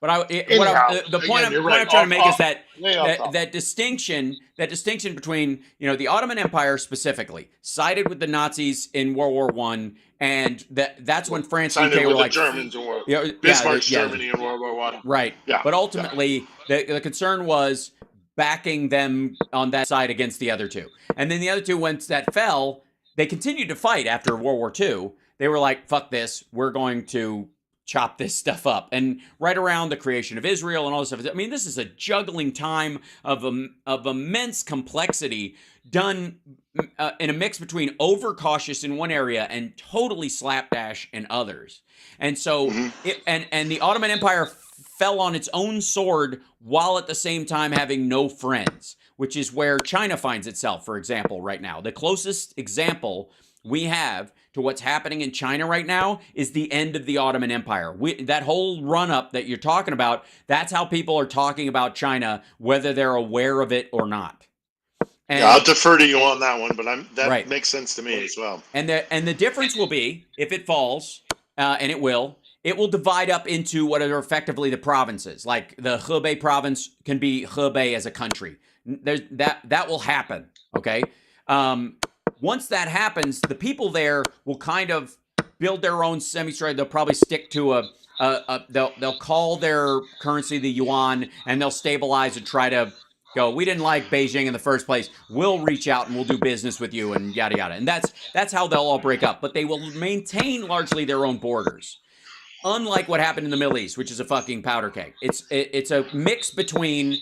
But Anyhow, the point again, you're I'm right. trying to make is that Way off topic. that distinction between the Ottoman Empire specifically sided with the Nazis in World War I, and that's when France and Sided UK with were the like Germans in World Bismarck's Germany in World War One. right. Yeah, But ultimately, the concern was backing them on that side against the other two, and then the other two, once that fell, they continued to fight after World War II. They were like, "Fuck this, we're going to chop this stuff up." And right around the creation of Israel and all this stuff. I mean, this is a juggling time of immense complexity done in a mix between overcautious in one area and totally slapdash in others. And so, and the Ottoman Empire fell on its own sword while at the same time having no friends, which is where China finds itself, for example, right now. The closest example we have to what's happening in China right now is the end of the Ottoman Empire. That whole run-up that you're talking about, that's how people are talking about China, whether they're aware of it or not. And, I'll defer to you on that one, but that right. makes sense to me as well. And the difference will be, if it falls, and it will divide up into what are effectively the provinces. Like the Hebei province can be Hebei as a country. That will happen, okay? Once that happens, the people there will kind of build their own semi-stride. They'll probably stick to they'll call their currency the yuan, and they'll stabilize and try to go, we didn't like Beijing in the first place. We'll reach out and we'll do business with you and yada yada. And that's how they'll all break up. But they will maintain largely their own borders. Unlike what happened in the Middle East, which is a fucking powder keg. It's a mix between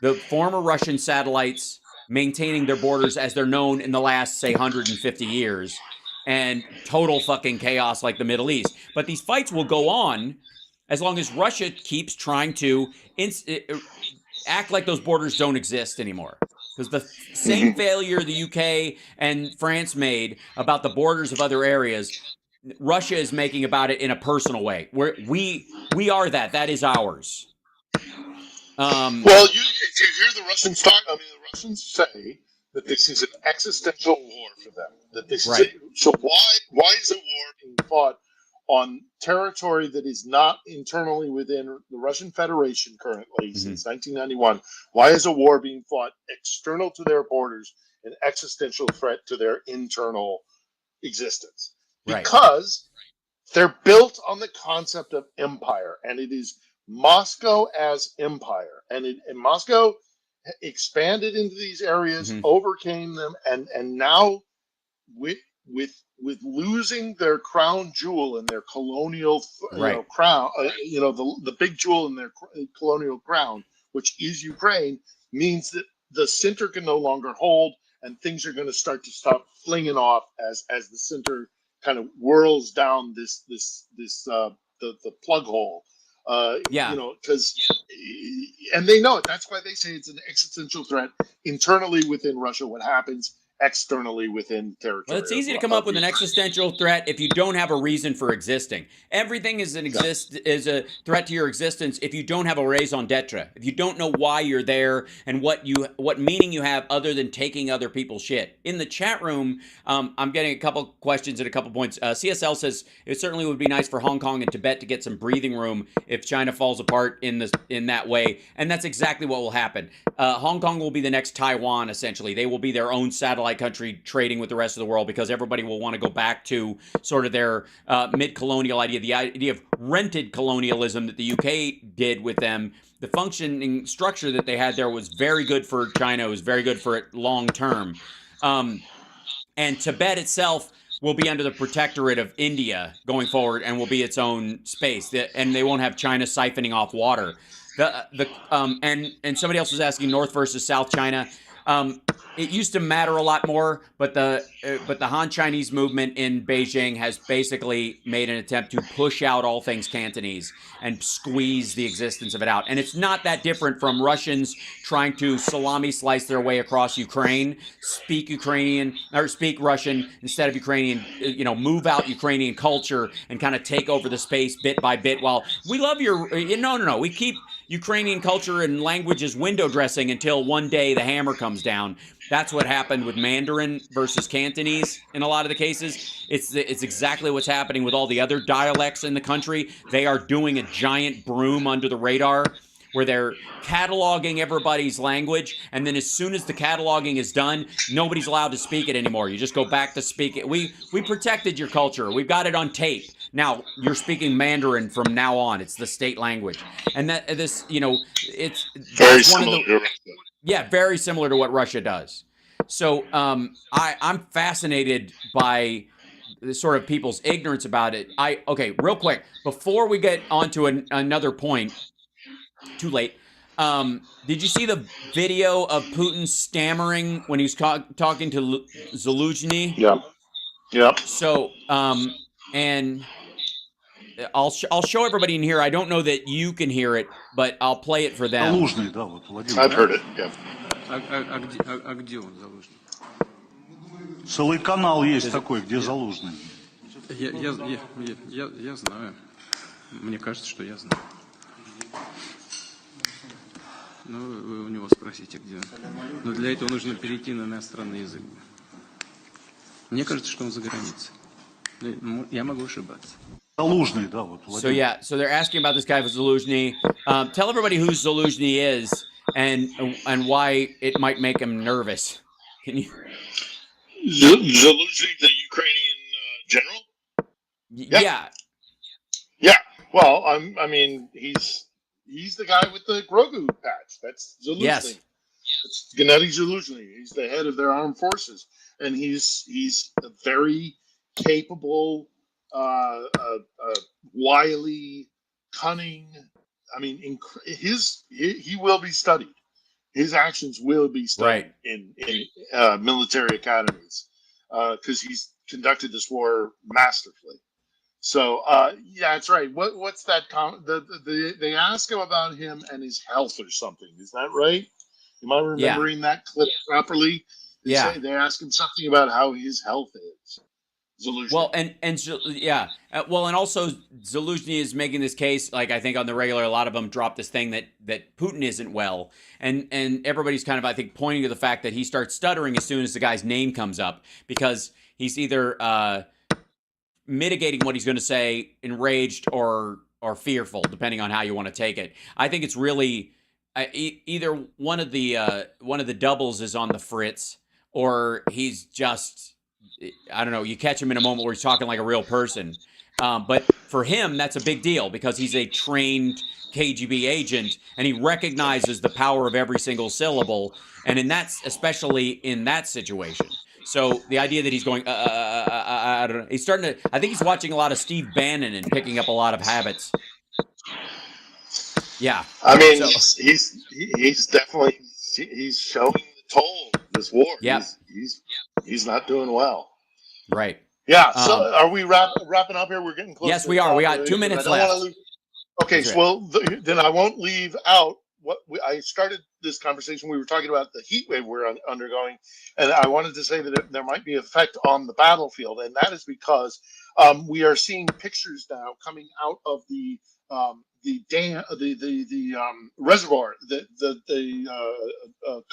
the former Russian satellites maintaining their borders as they're known in the last, say, 150 years, and total fucking chaos like the Middle East. But these fights will go on as long as Russia keeps trying to act like those borders don't exist anymore. Because the same failure the UK and France made about the borders of other areas, Russia is making about it in a personal way. We are that. That is ours. Well, if you hear the Russians talk, the Russians say that this is an existential war for them. That this right. So why is a war being fought on territory that is not internally within the Russian Federation currently since 1991? Why is a war being fought external to their borders, an existential threat to their internal existence? Because they're built on the concept of empire, and it is Moscow as empire, and Moscow expanded into these areas, overcame them, and now with losing their crown jewel and their colonial crown, the big jewel in their colonial crown, which is Ukraine, means that the center can no longer hold, and things are going to stop flinging off as the center kind of whirls down the plug hole. Because and they know it. That's why they say it's an existential threat internally within Russia. What happens externally within territory? Well, it's easy to come up with an existential threat if you don't have a reason for existing. Everything is is a threat to your existence if you don't have a raison d'etre. If you don't know why you're there and what meaning you have other than taking other people's shit. In the chat room, I'm getting a couple questions and a couple points. CSL says it certainly would be nice for Hong Kong and Tibet to get some breathing room if China falls apart in that way, and that's exactly what will happen. Hong Kong will be the next Taiwan. Essentially, they will be their own satellite country trading with the rest of the world because everybody will want to go back to sort of their mid-colonial idea, the idea of rented colonialism that the UK did with them. The functioning structure that they had there was very good for China. It was very good for it long term. And Tibet itself will be under the protectorate of India going forward and will be its own space. And they won't have China siphoning off water. And somebody else was asking North versus South China. It used to matter a lot more, but the Han Chinese movement in Beijing has basically made an attempt to push out all things Cantonese and squeeze the existence of it out. And it's not that different from Russians trying to salami slice their way across Ukraine, speak Russian instead of Ukrainian, move out Ukrainian culture and kind of take over the space bit by bit. While we love no, we keep Ukrainian culture and language is window dressing until one day the hammer comes down. That's what happened with Mandarin versus Cantonese in a lot of the cases. It's exactly what's happening with all the other dialects in the country. They are doing a giant broom under the radar where they're cataloging everybody's language, and then as soon as the cataloging is done, nobody's allowed to speak it anymore. You just go back to speak it. We protected your culture. We've got it on tape. Now you're speaking Mandarin from now on. It's the state language, and it's Very that's one of similar the to Russia. yeah, very similar to what Russia does. So I'm fascinated by the sort of people's ignorance about it. Okay, real quick before we get onto another point. Too late. Did you see the video of Putin stammering when he was talking to Zelensky? Yeah. Yep. So, and I'll show everybody in here. I don't know that you can hear it, but I'll play it for them. I've heard it. Yeah. А где он Залужный? Целый канал есть такой, где Залужный. Я знаю. Мне кажется, что я знаю. Ну, вы у него спросите, где он. Но для этого нужно перейти на иностранный язык. Мне кажется, что он за границей. Я могу ошибаться. Залужный, да, вот. So they're asking about this guy with Zelensky. Tell everybody who Zelensky is and why it might make him nervous. Can you? Zelensky, the Ukrainian general. Yeah. Yeah. Well, I mean, he's the guy with the Grogu patch. That's Zelensky. Yes. It's Gennady Zelensky. He's the head of their armed forces, and he's a very capable, wily, cunning. I mean, he will be studied. His actions will be studied in military academies because he's conducted this war masterfully. So yeah, that's right. What's that? They ask him about him and his health or something. Is that right? Am I remembering that clip properly? They ask him something about how his health is. Zelensky. Well, and also Zelensky is making this case, like I think on the regular, a lot of them drop this thing that Putin isn't well, and everybody's kind of I think pointing to the fact that he starts stuttering as soon as the guy's name comes up because he's either mitigating what he's going to say, enraged or fearful, depending on how you want to take it. I think it's really either one of the doubles is on the fritz, or he's just I don't know. You catch him in a moment where he's talking like a real person. But for him, that's a big deal because he's a trained KGB agent and he recognizes the power of every single syllable. And especially in that situation. So the idea that he's going, I don't know. He's starting to, I think he's watching a lot of Steve Bannon and picking up a lot of habits. Yeah. I mean, he's definitely, he's showing the toll of this war. Yeah. He's not doing well. Right. Yeah. So are we wrapping up here? We're getting close. Yes, we are. We got 2 minutes left. Okay. So then I won't leave out what I started this conversation. We were talking about the heat wave we're undergoing, and I wanted to say that there might be an effect on the battlefield, and that is because we are seeing pictures now coming out of the dam, the reservoir, the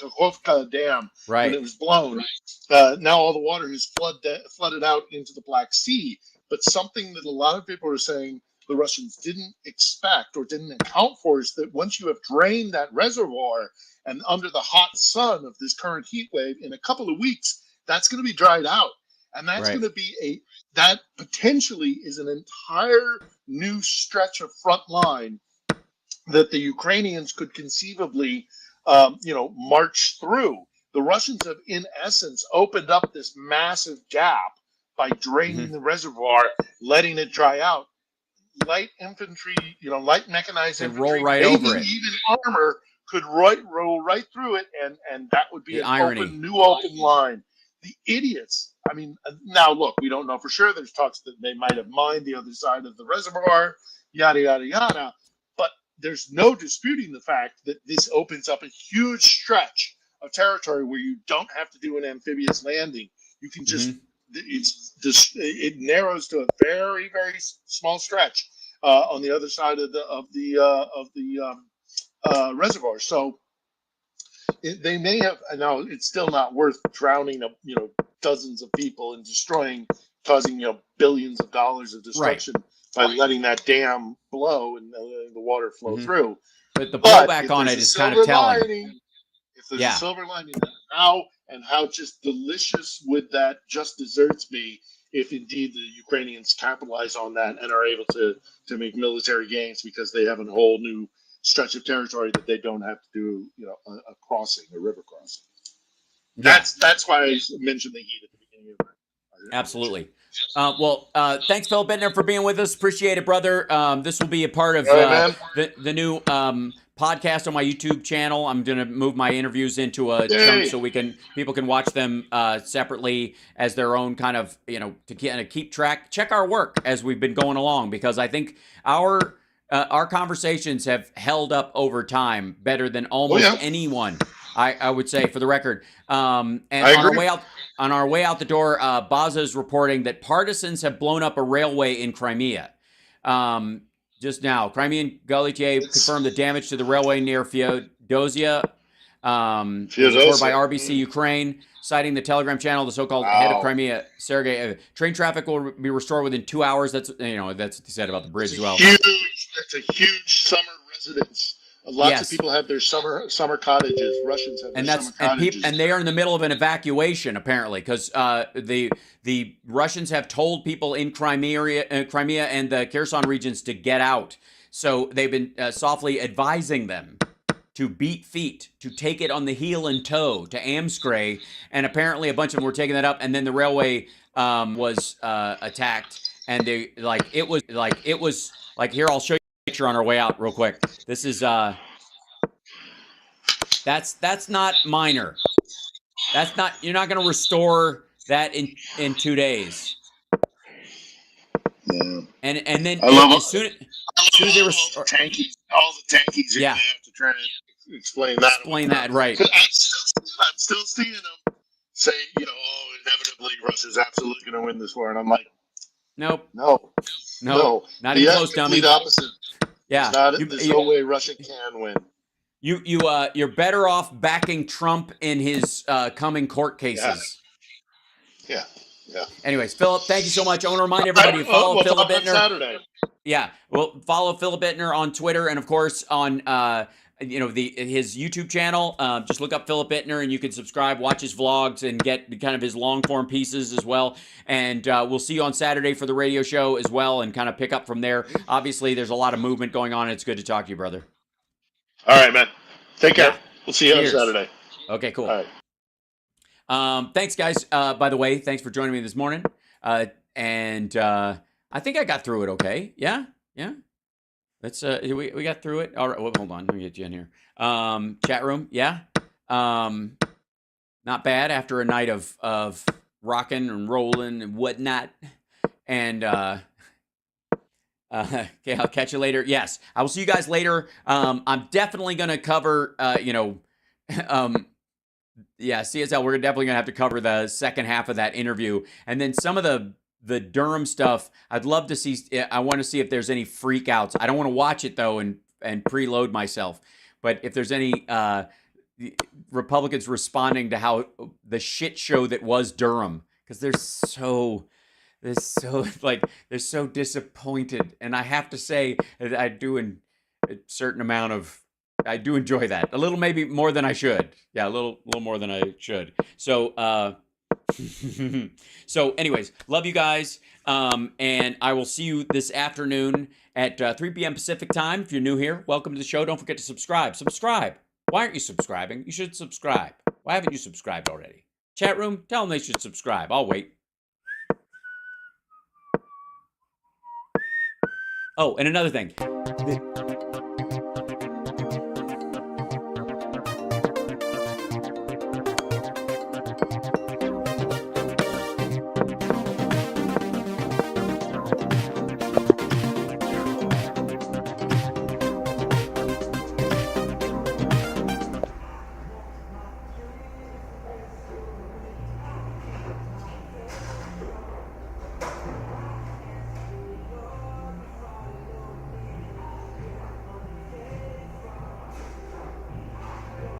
Kakhovka Dam, right. when it was blown. Now all the water has flooded out into the Black Sea. But something that a lot of people are saying the Russians didn't expect or didn't account for is that once you have drained that reservoir and under the hot sun of this current heat wave, in a couple of weeks, that's going to be dried out. And that's going to be that potentially is an entire new stretch of front line that the Ukrainians could conceivably, march through. The Russians have, in essence, opened up this massive gap by draining the reservoir, letting it dry out. Light infantry, light mechanized infantry, roll right over it. Even armor could roll right through it, and that would be an new open line. The idiots. I mean, now look, we don't know for sure. There's talks that they might have mined the other side of the reservoir, yada, yada, yada. But there's no disputing the fact that this opens up a huge stretch of territory where you don't have to do an amphibious landing. You can just, it narrows to a very, very small stretch on the other side of the reservoirs. So they may have. Now it's still not worth drowning, dozens of people and causing billions of dollars of destruction by letting that dam blow and letting the water flow through. But the blowback on it a is kind of silver telling. lining, if there's a silver lining, how just delicious would that just desserts be if indeed the Ukrainians capitalize on that and are able to make military gains because they have a whole new stretch of territory that they don't have to do, a crossing, a river crossing. Yeah. That's why I mentioned the heat at the beginning of it. Absolutely. Thanks, Philip Bittner, for being with us. Appreciate it, brother. This will be a part of the new podcast on my YouTube channel. I'm going to move my interviews into a chunk so people can watch them separately as their own kind of, to keep track. Check our work as we've been going along, because I think our conversations have held up over time better than almost anyone. I would say, for the record. And on our way out the door, Baza is reporting that partisans have blown up a railway in Crimea. Just now, Crimean Gaulier confirmed the damage to the railway near Feodosia. Was reported by RBC Ukraine, citing the Telegram channel. The so-called head of Crimea, Sergei. Train traffic will be restored within 2 hours. That's what they said about the bridge as well. It's a huge summer residence. Lots of people have their summer cottages. Russians have their summer cottages. And they are in the middle of an evacuation, apparently, because the Russians have told people in Crimea and the Kherson regions to get out. So they've been softly advising them to beat feet, to take it on the heel and toe, to amscray. And apparently a bunch of them were taking that up. And then the railway was attacked. And here, I'll show you a picture on our way out real quick. This is that's not minor. That's not, you're not going to restore that in 2 days. Yeah. And then as soon as they restore all the tankies, you have to try and explain that. Explain that, right? I'm still seeing them say, inevitably Russia's absolutely going to win this war, and I'm like, nope, no, not even close, dummy. The opposite. Yeah, there's no way Russia can win. You're better off backing Trump in his coming court cases. Yeah. Anyways, Philip, thank you so much. I want to remind everybody to follow Philip Bittner. Saturday. Yeah, well, follow Philip Bittner on Twitter, and of course on his YouTube channel. Just look up Philip Bittner, and you can subscribe, watch his vlogs, and get kind of his long form pieces as well. And we'll see you on Saturday for the radio show as well, and kind of pick up from there. Obviously, there's a lot of movement going on. And it's good to talk to you, brother. All right, man. Take care. Yeah. We'll see you on Saturday. Okay, cool. All right. Thanks, guys. By the way, thanks for joining me this morning. And I think I got through it okay. Yeah. Let's we got through it. All right. Well, hold on. Let me get you in here. Chat room. Yeah. Not bad after a night of rocking and rolling and whatnot. And okay, I'll catch you later. Yes, I will see you guys later. I'm definitely going to cover, CSL. We're definitely going to have to cover the second half of that interview. And then some of the Durham stuff, I'd love to see. I want to see if there's any freakouts. I don't want to watch it, though, and preload myself. But if there's any Republicans responding to how the shit show that was Durham, because they're so disappointed, and I have to say that I do enjoy that a little, maybe more than I should. Yeah, a little more than I should. So anyways, love you guys, and I will see you this afternoon at 3 p.m. Pacific time. If you're new here, welcome to the show. Don't forget to subscribe. Why aren't you subscribing? You should subscribe. Why haven't you subscribed already? Chat room, tell them they should subscribe. I'll wait. Oh, and another thing.